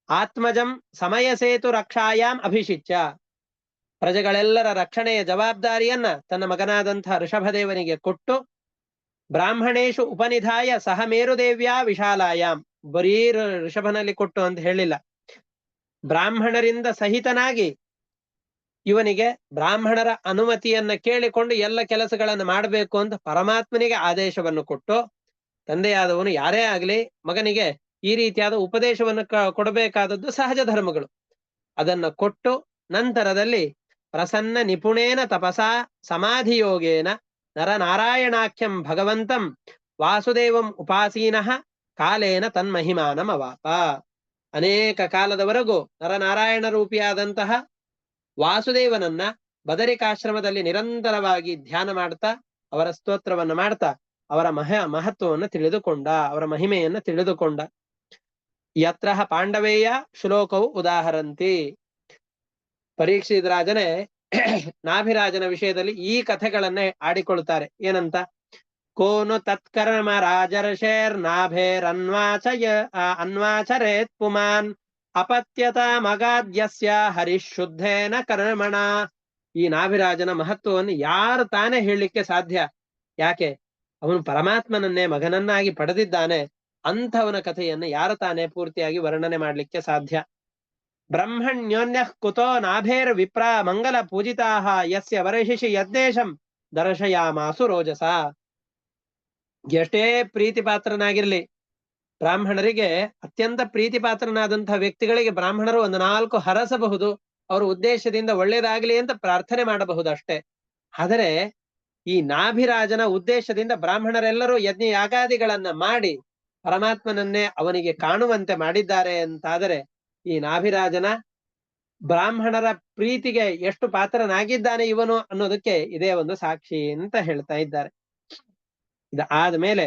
Speaker 1: ಆತ್ಮಜಂ ಸಮಯ ಸೇತು ರಕ್ಷಾಯಾಮ್ ಅಭಿಷಿಚ್ಯ. ಪ್ರಜೆಗಳೆಲ್ಲರ ರಕ್ಷಣೆಯ ಜವಾಬ್ದಾರಿಯನ್ನ ತನ್ನ ಮಗನಾದಂತಹ ಋಷಭದೇವನಿಗೆ ಕೊಟ್ಟು ಬ್ರಾಹ್ಮಣೇಶು ಉಪನಿಧಾಯ ಸಹ ಮೇರುದೇವ್ಯಾ ವಿಶಾಲಾಯಾಮ್, ಬರೀ ಋಷಭನಲ್ಲಿ ಕೊಟ್ಟು ಅಂತ ಹೇಳಿಲ್ಲ, ಬ್ರಾಹ್ಮಣರಿಂದ ಸಹಿತನಾಗಿ ಇವನಿಗೆ ಬ್ರಾಹ್ಮಣರ ಅನುಮತಿಯನ್ನ ಕೇಳಿಕೊಂಡು ಎಲ್ಲ ಕೆಲಸಗಳನ್ನು ಮಾಡಬೇಕು ಅಂತ ಪರಮಾತ್ಮನಿಗೆ ಆದೇಶವನ್ನು ಕೊಟ್ಟು, ತಂದೆಯಾದವನು ಯಾರೇ ಆಗಲಿ ಮಗನಿಗೆ ಈ ರೀತಿಯಾದ ಉಪದೇಶವನ್ನು ಕೊಡಬೇಕಾದದ್ದು ಸಹಜ ಧರ್ಮಗಳು, ಅದನ್ನ ಕೊಟ್ಟು ನಂತರದಲ್ಲಿ ಪ್ರಸನ್ನ ನಿಪುಣೇನ ತಪಸಾ ಸಮಾಧಿಯೋಗೇನ ನರನಾರಾಯಣಾಖ್ಯಂ ಭಗವಂತಂ ವಾಸುದೇವಂ ಉಪಾಸೀನಃ ಕಾಲೇನ ತನ್ಮಹಿಮಾನಂ ಅವಾಪ. ಅನೇಕ ಕಾಲದವರೆಗೂ ನರನಾರಾಯಣ ರೂಪಿಯಾದಂತಹ ವಾಸುದೇವನನ್ನ ಬದರಿಕಾಶ್ರಮದಲ್ಲಿ ನಿರಂತರವಾಗಿ ಧ್ಯಾನ ಮಾಡ್ತಾ ಅವರ ಸ್ತೋತ್ರವನ್ನು ಮಾಡ್ತಾ ಅವರ ಮಹತ್ವವನ್ನು ತಿಳಿದುಕೊಂಡ, ಅವರ ಮಹಿಮೆಯನ್ನು ತಿಳಿದುಕೊಂಡ. ಯತ್ರ ಪಾಂಡವೇಯ ಶ್ಲೋಕವು ಉದಾಹರಂತಿ. ಪರೀಕ್ಷಿತ ರಾಜನೇ ನಾಭಿರಾಜನ ವಿಷಯದಲ್ಲಿ ಈ ಕಥೆಗಳನ್ನೇ ಆಡಿಕೊಳ್ತಾರೆ. ಏನಂತ? ಕೋನು ತತ್ಕರ್ಮ ರಾಜರ್ಷೇರ್ ನಾಭೇರ್ ಅನ್ವಾಚರೇತ್ ಪುಮಾನ್ ಅಪತ್ಯತ ಮಗಾದ್ಯಸ್ಯ ಹರಿಶುದ್ಧೇನ ಕರ್ಮಣ. ಈ ನಾಭಿರಾಜನ ಮಹತ್ವವನ್ನು ಯಾರು ತಾನೇ ಹೇಳಲಿಕ್ಕೆ ಸಾಧ್ಯ? ಯಾಕೆ? ಅವನು ಪರಮಾತ್ಮನನ್ನೇ ಮಗನನ್ನಾಗಿ ಪಡೆದಿದ್ದಾನೆ. ಅಂಥವನ ಕಥೆಯನ್ನು ಯಾರು ತಾನೇ ಪೂರ್ತಿಯಾಗಿ ವರ್ಣನೆ ಮಾಡ್ಲಿಕ್ಕೆ ಸಾಧ್ಯ? ಬ್ರಹ್ಮಣ್ಯೋನ್ಯ ಕುತೋ ನಾಭೇರ್ ವಿಪ್ರ ಮಂಗಲ ಪೂಜಿತಾ ಯಸ್ಯ ವರಶಿಷಿ ಯದ್ದೇಶಂ ದರ್ಶಯಾಮಾಸು ರೋಜಸ. ಎಷ್ಟೇ ಪ್ರೀತಿ ಪಾತ್ರನಾಗಿರ್ಲಿ, ಬ್ರಾಹ್ಮಣರಿಗೆ ಅತ್ಯಂತ ಪ್ರೀತಿ ಪಾತ್ರನಾದಂತಹ ವ್ಯಕ್ತಿಗಳಿಗೆ ಬ್ರಾಹ್ಮಣರು ಒಂದು 4 ಹರಸಬಹುದು, ಅವರ ಉದ್ದೇಶದಿಂದ ಒಳ್ಳೇದಾಗ್ಲಿ ಅಂತ ಪ್ರಾರ್ಥನೆ ಮಾಡಬಹುದು ಅಷ್ಟೇ. ಆದರೆ ಈ ನಾಭಿರಾಜನ ಉದ್ದೇಶದಿಂದ ಬ್ರಾಹ್ಮಣರೆಲ್ಲರೂ ಯಜ್ಞ ಯಾಗಾದಿಗಳನ್ನ ಮಾಡಿ ಪರಮಾತ್ಮನನ್ನೇ ಅವನಿಗೆ ಕಾಣುವಂತೆ ಮಾಡಿದ್ದಾರೆ ಅಂತಾದರೆ ಈ ನಾಭಿರಾಜನ ಬ್ರಾಹ್ಮಣರ ಪ್ರೀತಿಗೆ ಎಷ್ಟು ಪಾತ್ರನಾಗಿದ್ದಾನೆ ಇವನು ಅನ್ನೋದಕ್ಕೆ ಇದೇ ಒಂದು ಸಾಕ್ಷಿ ಅಂತ ಹೇಳ್ತಾ ಇದ್ದಾರೆ. ಇದಾದ್ಮೇಲೆ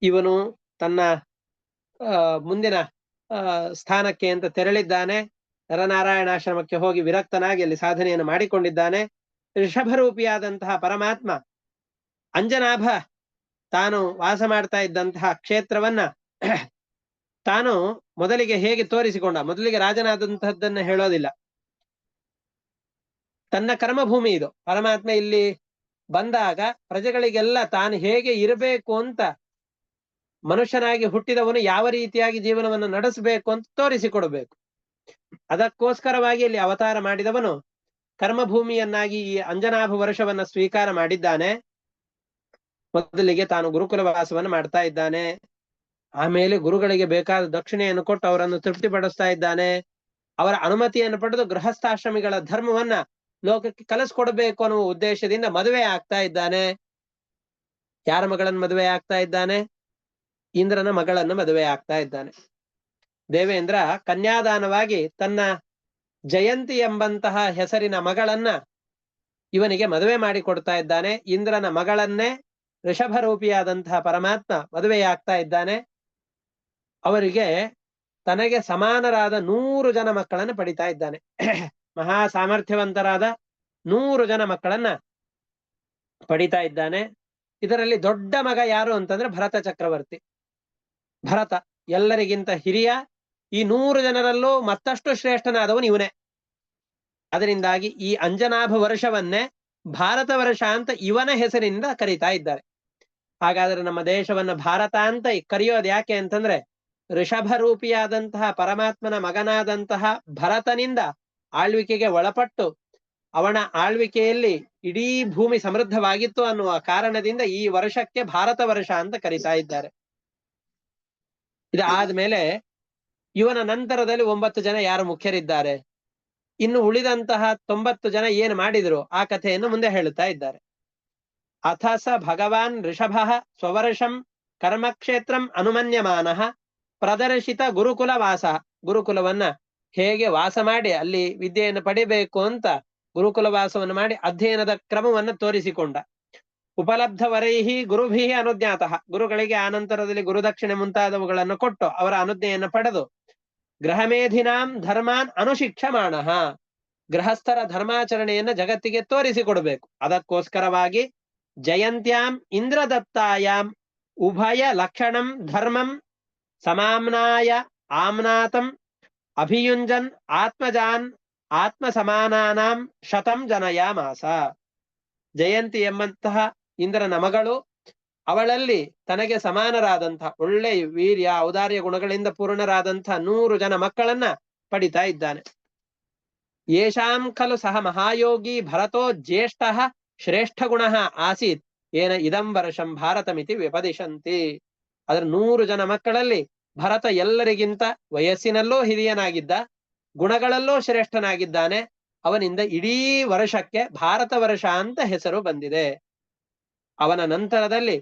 Speaker 1: ಇವನು ತನ್ನ ಮುಂದಿನ ಸ್ಥಾನಕ್ಕೆ ಅಂತ ತೆರಳಿದ್ದಾನೆ. ನರನಾರಾಯಣಾಶ್ರಮಕ್ಕೆ ಹೋಗಿ ವಿರಕ್ತನಾಗಿ ಅಲ್ಲಿ ಸಾಧನೆಯನ್ನು ಮಾಡಿಕೊಂಡಿದ್ದಾನೆ. ಋಷಭರೂಪಿಯಾದಂತಹ ಪರಮಾತ್ಮ ಅಂಜನಾಭ ತಾನು ವಾಸ ಮಾಡ್ತಾ ಇದ್ದಂತಹ ಕ್ಷೇತ್ರವನ್ನ ತಾನು ಮೊದಲಿಗೆ ಹೇಗೆ ತೋರಿಸಿಕೊಂಡ, ಮೊದಲಿಗೆ ರಾಜನಾದಂತಹದ್ದನ್ನ ಹೇಳೋದಿಲ್ಲ, ತನ್ನ ಕರ್ಮಭೂಮಿ ಇದು. ಪರಮಾತ್ಮ ಇಲ್ಲಿ ಬಂದಾಗ ಪ್ರಜೆಗಳಿಗೆಲ್ಲ ತಾನು ಹೇಗೆ ಇರಬೇಕು ಅಂತ, ಮನುಷ್ಯನಾಗಿ ಹುಟ್ಟಿದವನು ಯಾವ ರೀತಿಯಾಗಿ ಜೀವನವನ್ನು ನಡೆಸಬೇಕು ಅಂತ ತೋರಿಸಿಕೊಡ್ಬೇಕು. ಅದಕ್ಕೋಸ್ಕರವಾಗಿ ಇಲ್ಲಿ ಅವತಾರ ಮಾಡಿದವನು ಕರ್ಮಭೂಮಿಯನ್ನಾಗಿ ಈ ಅಂಜನಾಭ ವರ್ಷವನ್ನ ಸ್ವೀಕಾರ ಮಾಡಿದ್ದಾನೆ. ಮೊದಲಿಗೆ ತಾನು ಗುರುಕುಲ ವಾಸವನ್ನು ಮಾಡ್ತಾ ಇದ್ದಾನೆ. ಆಮೇಲೆ ಗುರುಗಳಿಗೆ ಬೇಕಾದ ದಕ್ಷಿಣೆಯನ್ನು ಕೊಟ್ಟು ಅವರನ್ನು ತೃಪ್ತಿಪಡಿಸ್ತಾ ಇದ್ದಾನೆ. ಅವರ ಅನುಮತಿಯನ್ನು ಪಡೆದು ಗೃಹಸ್ಥಾಶ್ರಮಿಗಳ ಧರ್ಮವನ್ನ ಲೋಕಕ್ಕೆ ಕಲಿಸ್ಕೊಡ್ಬೇಕು ಅನ್ನುವ ಉದ್ದೇಶದಿಂದ ಮದುವೆ ಆಗ್ತಾ ಇದ್ದಾನೆ. ಯಾರ ಮಗಳನ್ನು ಮದುವೆ ಆಗ್ತಾ ಇದ್ದಾನೆ? ಇಂದ್ರನ ಮಗಳನ್ನು ಮದುವೆ ಆಗ್ತಾ ಇದ್ದಾನೆ. ದೇವೇಂದ್ರ ಕನ್ಯಾದಾನವಾಗಿ ತನ್ನ ಜಯಂತಿ ಎಂಬಂತಹ ಹೆಸರಿನ ಮಗಳನ್ನ ಇವನಿಗೆ ಮದುವೆ ಮಾಡಿ ಕೊಡ್ತಾ ಇದ್ದಾನೆ. ಇಂದ್ರನ ಮಗಳನ್ನೇ ಋಷಭರೂಪಿಯಾದಂತಹ ಪರಮಾತ್ಮ ಮದುವೆಯಾಗ್ತಾ ಇದ್ದಾನೆ. ಅವರಿಗೆ ತನಗೆ ಸಮಾನರಾದ 100 ಜನ ಮಕ್ಕಳನ್ನು ಪಡಿತಾ ಇದ್ದಾನೆ. ಮಹಾ ಸಾಮರ್ಥ್ಯವಂತರಾದ 100 ಜನ ಮಕ್ಕಳನ್ನ ಪಡಿತಾ ಇದ್ದಾನೆ. ಇದರಲ್ಲಿ ದೊಡ್ಡ ಮಗ ಯಾರು ಅಂತಂದ್ರೆ ಭರತ ಚಕ್ರವರ್ತಿ. ಭರತ ಎಲ್ಲರಿಗಿಂತ ಹಿರಿಯ. ಈ 100 ಜನರಲ್ಲೂ ಮತ್ತಷ್ಟು ಶ್ರೇಷ್ಠನಾದವನು ಇವನೇ. ಅದರಿಂದಾಗಿ ಈ ಅಂಜನಾಭ ವರ್ಷವನ್ನೇ ಭಾರತ ವರ್ಷ ಅಂತ ಇವನ ಹೆಸರಿನಿಂದ ಕರೀತಾ ಇದ್ದಾರೆ. ಹಾಗಾದ್ರೆ ನಮ್ಮ ದೇಶವನ್ನ ಭಾರತ ಅಂತ ಕರೆಯೋದು ಯಾಕೆ ಅಂತಂದ್ರೆ, ಋಷಭರೂಪಿಯಾದಂತಹ ಪರಮಾತ್ಮನ ಮಗನಾದಂತಹ ಭರತನಿಂದ ಆಳ್ವಿಕೆಗೆ ಒಳಪಟ್ಟು ಅವನ ಆಳ್ವಿಕೆಯಲ್ಲಿ ಇಡೀ ಭೂಮಿ ಸಮೃದ್ಧವಾಗಿತ್ತು ಅನ್ನುವ ಕಾರಣದಿಂದ ಈ ವರ್ಷಕ್ಕೆ ಭಾರತ ವರ್ಷ ಅಂತ ಕರೀತಾ ಇದ್ದಾರೆ. ಇದಾದ್ಮೇಲೆ ಇವನ ನಂತರದಲ್ಲಿ 9 ಜನ ಯಾರು ಮುಖ್ಯರಿದ್ದಾರೆ. ಇನ್ನು ಉಳಿದಂತಹ 90 ಜನ ಏನು ಮಾಡಿದ್ರು ಆ ಕಥೆಯನ್ನು ಮುಂದೆ ಹೇಳುತ್ತಾ ಇದ್ದಾರೆ. ಅಥ ಸ ಭಗವಾನ್ ಋಷಭ ಸ್ವವರ್ಷಂ ಕರ್ಮಕ್ಷೇತ್ರಂ ಅನುಮನ್ಯಮಾನಃ ಪ್ರದರ್ಶಿತ ಗುರುಕುಲ ವಾಸ, ಗುರುಕುಲವನ್ನ ಹೇಗೆ ವಾಸ ಮಾಡಿ ಅಲ್ಲಿ ವಿದ್ಯೆಯನ್ನು ಪಡಿಬೇಕು ಅಂತ ಗುರುಕುಲ ವಾಸವನ್ನು ಮಾಡಿ ಅಧ್ಯಯನದ ಕ್ರಮವನ್ನು ತೋರಿಸಿಕೊಂಡ. ಉಪಲಬ್ಧವರೈಹಿ ಗುರುಭಿ ಅನುಜ್ಞಾತಃ, ಗುರುಗಳಿಗೆ ಆನಂತರದಲ್ಲಿ ಗುರುದಕ್ಷಿಣೆ ಮುಂತಾದವುಗಳನ್ನು ಕೊಟ್ಟು ಅವರ ಅನುಜ್ಞೆಯನ್ನು ಪಡೆದು ಗೃಹಮೇಧಿನಾಂ ಧರ್ಮಾನ್ ಅನುಶಿಕ್ಷಮಾಣಃ, ಗೃಹಸ್ಥರ ಧರ್ಮಾಚರಣೆಯನ್ನ ಜಗತ್ತಿಗೆ ತೋರಿಸಿಕೊಡ್ಬೇಕು. ಅದಕ್ಕೋಸ್ಕರವಾಗಿ ಜಯಂತ್ಯಾಂ ಇಂದ್ರದತ್ತಾಯಾಂ ಉಭಯ ಲಕ್ಷಣಂ ಧರ್ಮಂ ಸಮಾಮ್ನಾಯ ಆಮ್ನಾತಂ ಅಭಿಯುಂಜನ್ ಆತ್ಮಜಾನ್ ಆತ್ಮ ಸಮಾನಾನಾಂ ಶತಂ ಜನಯಾಮಾಸ. ಜಯಂತಿ ಎಂಬಂತಹ ಇಂದ್ರನ ಮಗಳು, ಅವಳಲ್ಲಿ ತನಗೆ ಸಮಾನರಾದಂತಹ ಒಳ್ಳೆ ವೀರ್ಯ ಔದಾರ್ಯ ಗುಣಗಳಿಂದ ಪೂರ್ಣರಾದಂತಹ 100 ಜನ ಮಕ್ಕಳನ್ನ ಪಡಿತಾ ಇದ್ದಾನೆ. ಯೇಷಾಂ ಖಲು ಸಹ ಮಹಾಯೋಗಿ ಭರತೋ ಜ್ಯೇಷ್ಠ ಶ್ರೇಷ್ಠ ಗುಣ ಆಸೀತ್ ಏನ ಇದಂ ವರ್ಷಂ ಭಾರತಮಿತಿ ವ್ಯಪದಿಶಂತಿ. ಅದರ 100 ಜನ ಮಕ್ಕಳಲ್ಲಿ ಭರತ ಎಲ್ಲರಿಗಿಂತ ವಯಸ್ಸಿನಲ್ಲೂ ಹಿರಿಯನಾಗಿದ್ದ, ಗುಣಗಳಲ್ಲೂ ಶ್ರೇಷ್ಠನಾಗಿದ್ದಾನೆ. ಅವನಿಂದ ಇಡೀ ವರ್ಷಕ್ಕೆ ಭಾರತ ವರ್ಷ ಅಂತ ಹೆಸರು ಬಂದಿದೆ. ಅವನ ನಂತರದಲ್ಲಿ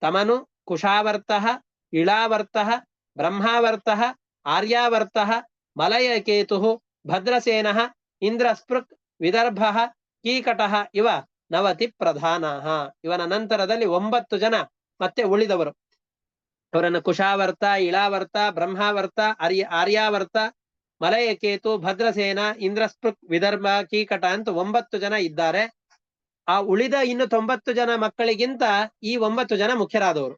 Speaker 1: ತಮನು ಕುಶಾವರ್ತಃ ಇಳಾವರ್ತಃ ಬ್ರಹ್ಮಾವರ್ತಃ ಆರ್ಯಾವರ್ತಃ ಮಲಯಕೇತು ಭದ್ರಸೇನಃ ಇಂದ್ರಸ್ಪೃಕ್ ವಿದರ್ಭಃ ಕೀಕಟಃ ಇವ 90 ಪ್ರಧಾನಃ. ಇವನ ನಂತರದಲ್ಲಿ 9 ಜನ ಮತ್ತೆ ಉಳಿದವರು. ಅವರನ್ನು ಕುಶಾವರ್ತ, ಇಳಾವರ್ತ, ಬ್ರಹ್ಮಾವರ್ತ, ಆರ್ಯಾವರ್ತ, ಮಲಯಕೇತು, ಭದ್ರಸೇನ, ಇಂದ್ರಸ್ಪೃಕ್, ವಿದರ್ಭ, ಕೀಕಟ ಅಂತ 9 ಜನ ಇದ್ದಾರೆ. ಆ ಉಳಿದ ಇನ್ನು 90 ಜನ ಮಕ್ಕಳಿಗಿಂತ ಈ 9 ಜನ ಮುಖ್ಯರಾದವರು.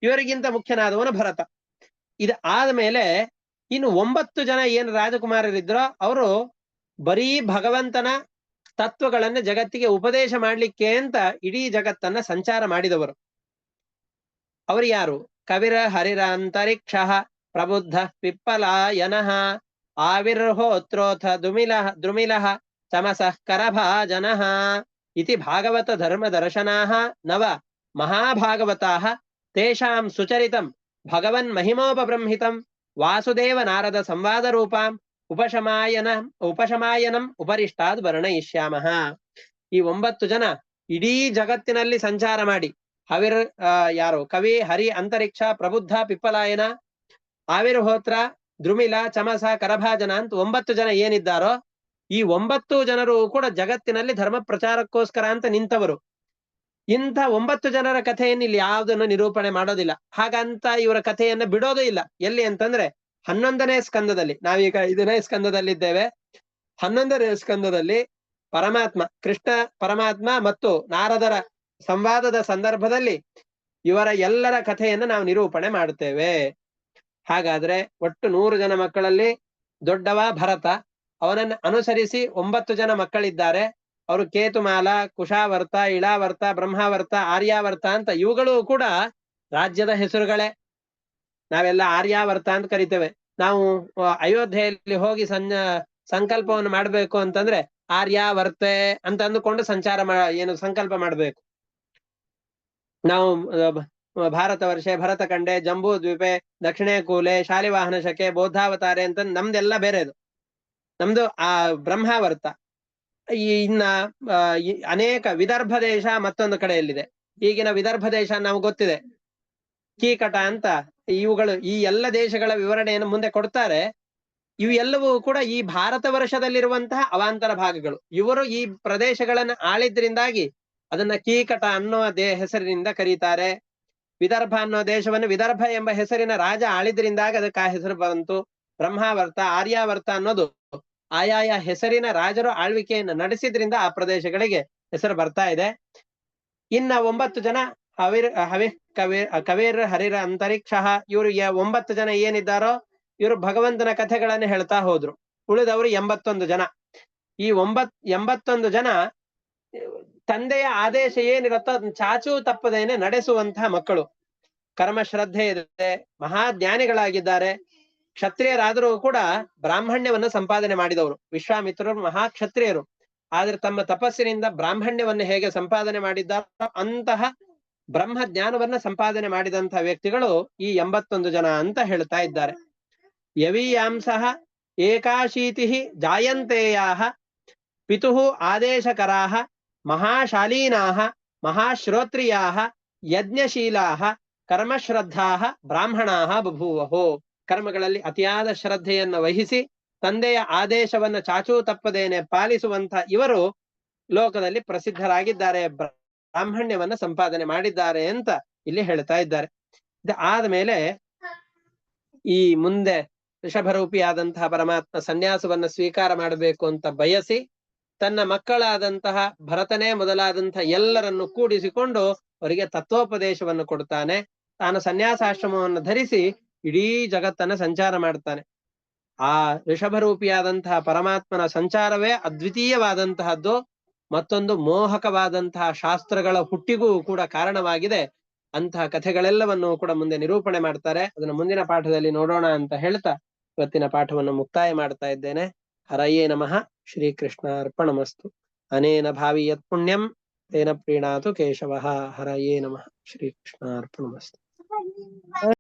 Speaker 1: ಇವರಿಗಿಂತ ಮುಖ್ಯನಾದವನು ಭರತ. ಇದು ಆದ್ಮೇಲೆ ಇನ್ನು 9 ಜನ ಏನು ರಾಜಕುಮಾರರಿದ್ರೋ ಅವರು ಬರೀ ಭಗವಂತನ ತತ್ವಗಳನ್ನ ಜಗತ್ತಿಗೆ ಉಪದೇಶ ಮಾಡ್ಲಿಕ್ಕೆ ಅಂತ ಇಡೀ ಜಗತ್ತನ್ನ ಸಂಚಾರ ಮಾಡಿದವರು. ಅವರು ಯಾರು? ಕವಿರ ಹರಿರಾಂತರಿಕ್ಷ ಪ್ರಬುದ್ಧ ಪಿಪ್ಪಲಾಯನಃ ಆವಿರ್ಹೋತ್ರೋಥ ದ್ರುಮಿಲಃ ಚಮಸಃ ಕರಭಾಜನಃ ಇತಿ ಭಾಗವತ ಧರ್ಮ ದರ್ಶನಾಃ ನವ ಮಹಾಭಾಗವತಾಃ ತೇಷಾಂ ಸುಚರಿತಂ ಭಗವನ್ ಮಹಿಮೋಪಬ್ರಹ್ಮಿತಂ ವಾಸುದೇವ ನಾರದ ಸಂವಾದ ರೂಪಾಂ ಉಪಶಮಾಯನಂ ಉಪರಿಷ್ಟಾದ್ ವರ್ಣಯಿಷ್ಯಾಮಃ. ಈ 9 ಜನ ಇಡೀ ಜಗತ್ತಿನಲ್ಲಿ ಸಂಚಾರ ಮಾಡಿ ಯಾರು? ಕವಿ, ಹರಿ, ಅಂತರಿಕ್ಷ, ಪ್ರಬುದ್ಧ, ಪಿಪ್ಪಲಾಯನ, ಆವಿರ್ಹೋತ್ರ, ದ್ರುಮಿಲ, ಚಮಸ, ಕರಭಾಜನ ಅಂತ 9 ಜನ ಏನಿದ್ದಾರೋ ಈ 9 ಜನರು ಕೂಡ ಜಗತ್ತಿನಲ್ಲಿ ಧರ್ಮ ಪ್ರಚಾರಕ್ಕೋಸ್ಕರ ಅಂತ ನಿಂತವರು. ಇಂಥ 9 ಜನರ ಕಥೆಯನ್ನು ಇಲ್ಲಿ ಯಾವುದನ್ನು ನಿರೂಪಣೆ ಮಾಡೋದಿಲ್ಲ. ಹಾಗಂತ ಇವರ ಕಥೆಯನ್ನ ಬಿಡೋದು ಇಲ್ಲ. ಎಲ್ಲಿ ಅಂತಂದ್ರೆ 11ನೇ ಸ್ಕಂದದಲ್ಲಿ, ನಾವೀಗ 5ನೇ ಸ್ಕಂದದಲ್ಲಿದ್ದೇವೆ. 11ನೇ ಸ್ಕಂದದಲ್ಲಿ ಪರಮಾತ್ಮ, ಕೃಷ್ಣ ಪರಮಾತ್ಮ ಮತ್ತು ನಾರದರ ಸಂವಾದದ ಸಂದರ್ಭದಲ್ಲಿ ಇವರ ಎಲ್ಲರ ಕಥೆಯನ್ನು ನಾವು ನಿರೂಪಣೆ ಮಾಡುತ್ತೇವೆ. ಹಾಗಾದ್ರೆ ಒಟ್ಟು 100 ಜನ ಮಕ್ಕಳಲ್ಲಿ ದೊಡ್ಡವ ಭರತ. ಅವನನ್ನು ಅನುಸರಿಸಿ 9 ಜನ ಮಕ್ಕಳಿದ್ದಾರೆ. ಅವರು ಕೇತುಮಾಲ, ಕುಶಾವರ್ತ, ಇಳಾವರ್ತ, ಬ್ರಹ್ಮಾವರ್ತ, ಆರ್ಯಾವರ್ತ ಅಂತ ಇವುಗಳು ಕೂಡ ರಾಜ್ಯದ ಹೆಸರುಗಳೇ. ನಾವೆಲ್ಲ ಆರ್ಯಾವರ್ತ ಅಂತ ಕರಿತೇವೆ. ನಾವು ಅಯೋಧ್ಯೆಯಲ್ಲಿ ಹೋಗಿ ಸಂಕಲ್ಪವನ್ನು ಮಾಡ್ಬೇಕು ಅಂತಂದ್ರೆ ಆರ್ಯಾವರ್ತೆ ಅಂತ ಅಂದುಕೊಂಡು ಸಂಕಲ್ಪ ಮಾಡ್ಬೇಕು. ನಾವು ಭಾರತ ವರ್ಷೆ, ಭರತ ಖಂಡೆ, ಜಂಬೂ ದ್ವೀಪೆ, ದಕ್ಷಿಣೇ ಕೂಲೆ, ಶಾಲಿವಾಹನ ಶಕೆ, ಬೌದ್ಧಾವತಾರೆ ಅಂತ ನಮ್ದೆಲ್ಲ ಬೇರೆದು. ನಮ್ದು ಆ ಬ್ರಹ್ಮಾವರ್ತ. ಇನ್ನ ಅನೇಕ ವಿದರ್ಭ ದೇಶ ಮತ್ತೊಂದು ಕಡೆಯಲ್ಲಿದೆ. ಈಗಿನ ವಿದರ್ಭ ದೇಶ ನಮ್ಗೆ ಗೊತ್ತಿದೆ. ಕೀಕಟ ಅಂತ ಇವುಗಳು ಈ ಎಲ್ಲ ದೇಶಗಳ ವಿವರಣೆಯನ್ನು ಮುಂದೆ ಕೊಡ್ತಾರೆ. ಇವು ಎಲ್ಲವೂ ಕೂಡ ಈ ಭಾರತ ವರ್ಷದಲ್ಲಿರುವಂತಹ ಅವಾಂತರ ಭಾಗಗಳು. ಇವರು ಈ ಪ್ರದೇಶಗಳನ್ನು ಆಳಿದ್ರಿಂದಾಗಿ ಅದನ್ನ ಕೀಕಟ ಅನ್ನೋ ಹೆಸರಿನಿಂದ ಕರೀತಾರೆ. ವಿದರ್ಭ ಅನ್ನೋ ದೇಶವನ್ನು ವಿದರ್ಭ ಎಂಬ ಹೆಸರಿನ ರಾಜ ಆಳಿದ್ರಿಂದಾಗಿ ಅದಕ್ಕೆ ಆ ಹೆಸರು ಬಂತು. ಬ್ರಹ್ಮಾವರ್ತ, ಆರ್ಯಾವರ್ತ ಅನ್ನೋದು ಆಯಾಯ ಹೆಸರಿನ ರಾಜರು ಆಳ್ವಿಕೆಯನ್ನು ನಡೆಸಿದ್ರಿಂದ ಆ ಪ್ರದೇಶಗಳಿಗೆ ಹೆಸರು ಬರ್ತಾ ಇದೆ. ಇನ್ನ 9 ಜನ ಕವಿರ್ ಹರಿರ ಅಂತರಿಕ್ಷ. ಇವರು 9 ಜನ ಏನಿದ್ದಾರೋ ಇವರು ಭಗವಂತನ ಕಥೆಗಳನ್ನು ಹೇಳ್ತಾ ಹೋದ್ರು. ಉಳಿದವರು 81 ಜನ. ಈ 81 ಜನ ತಂದೆಯ ಆದೇಶ ಏನಿರುತ್ತೋ ಅದನ್ನ ಚಾಚೂ ತಪ್ಪದೇನೆ ನಡೆಸುವಂತಹ ಮಕ್ಕಳು. ಕರ್ಮ ಶ್ರದ್ಧೆ ಇದೆ, ಮಹಾಜ್ಞಾನಿಗಳಾಗಿದ್ದಾರೆ. ಕ್ಷತ್ರಿಯರಾದರೂ ಕೂಡ ಬ್ರಾಹ್ಮಣ್ಯವನ್ನು ಸಂಪಾದನೆ ಮಾಡಿದವರು. ವಿಶ್ವಾಮಿತ್ರರು ಮಹಾ ಕ್ಷತ್ರಿಯರು. ಆದ್ರೆ ತಮ್ಮ ತಪಸ್ಸಿನಿಂದ ಬ್ರಾಹ್ಮಣ್ಯವನ್ನು ಹೇಗೆ ಸಂಪಾದನೆ ಮಾಡಿದ್ದಾರೋ ಅಂತಹ ಬ್ರಹ್ಮ ಜ್ಞಾನವನ್ನ ಸಂಪಾದನೆ ಮಾಡಿದಂತಹ ವ್ಯಕ್ತಿಗಳು ಈ 81 ಜನ ಅಂತ ಹೇಳ್ತಾ ಇದ್ದಾರೆ. ಯವೀಯಾಂಸಃ ಏಕಾಶೀತಿ ಜಾಯಂತೇಯಾಃ ಪಿತುಃ ಆದೇಶಕರಾಃ ಮಹಾಶಾಲೀನಾಃ ಮಹಾಶ್ರೋತ್ರಿಯಾಃ ಯಜ್ಞಶೀಲಾಃ ಕರ್ಮಶ್ರದ್ಧಾಃ ಬ್ರಾಹ್ಮಣಾಃ ಬಭೂವಹೋ. ಕರ್ಮಗಳಲ್ಲಿ ಅತಿಯಾದ ಶ್ರದ್ಧೆಯನ್ನು ವಹಿಸಿ ತಂದೆಯ ಆದೇಶವನ್ನ ಚಾಚೂ ತಪ್ಪದೇನೆ ಪಾಲಿಸುವಂತ ಇವರು ಲೋಕದಲ್ಲಿ ಪ್ರಸಿದ್ಧರಾಗಿದ್ದಾರೆ, ಬ್ರಾಹ್ಮಣ್ಯವನ್ನ ಸಂಪಾದನೆ ಮಾಡಿದ್ದಾರೆ ಅಂತ ಇಲ್ಲಿ ಹೇಳ್ತಾ ಇದ್ದಾರೆ. ಆದ್ಮೇಲೆ ಈ ಮುಂದೆ ಋಷಭರೂಪಿಯಾದಂತಹ ಪರಮಾತ್ಮ ಸನ್ಯಾಸವನ್ನ ಸ್ವೀಕಾರ ಮಾಡಬೇಕು ಅಂತ ಬಯಸಿ ತನ್ನ ಮಕ್ಕಳಾದಂತಹ ಭರತನೇ ಮೊದಲಾದಂತಹ ಎಲ್ಲರನ್ನು ಕೂಡಿಸಿಕೊಂಡು ಅವರಿಗೆ ತತ್ವೋಪದೇಶವನ್ನು ಕೊಡ್ತಾನೆ. ತಾನು ಸನ್ಯಾಸಾಶ್ರಮವನ್ನು ಧರಿಸಿ ಇಡೀ ಜಗತ್ತನ್ನ ಸಂಚಾರ ಮಾಡ್ತಾನೆ. ಆ ಋಷಭರೂಪಿಯಾದಂತಹ ಪರಮಾತ್ಮನ ಸಂಚಾರವೇ ಅದ್ವಿತೀಯವಾದಂತಹದ್ದು, ಮತ್ತೊಂದು ಮೋಹಕವಾದಂತಹ ಶಾಸ್ತ್ರಗಳ ಹುಟ್ಟಿಗೂ ಕೂಡ ಕಾರಣವಾಗಿದೆ. ಅಂತಹ ಕಥೆಗಳೆಲ್ಲವನ್ನು ಕೂಡ ಮುಂದೆ ನಿರೂಪಣೆ ಮಾಡ್ತಾರೆ. ಅದನ್ನು ಮುಂದಿನ ಪಾಠದಲ್ಲಿ ನೋಡೋಣ ಅಂತ ಹೇಳ್ತಾ ಇವತ್ತಿನ ಪಾಠವನ್ನು ಮುಕ್ತಾಯ ಮಾಡ್ತಾ ಇದ್ದೇನೆ. ಹರಯೇ ನಮಃ. ಶ್ರೀಕೃಷ್ಣ ಅರ್ಪಣಮಸ್ತು. ಅನೇನ ಭಾವಿ ಯತ್ ಪುಣ್ಯಂ ತೇನ ಪ್ರೀಣಾತು ಕೇಶವಃ. ಹರಯೇ ನಮಃ. ಶ್ರೀಕೃಷ್ಣ ಅರ್ಪಣಮಸ್ತು.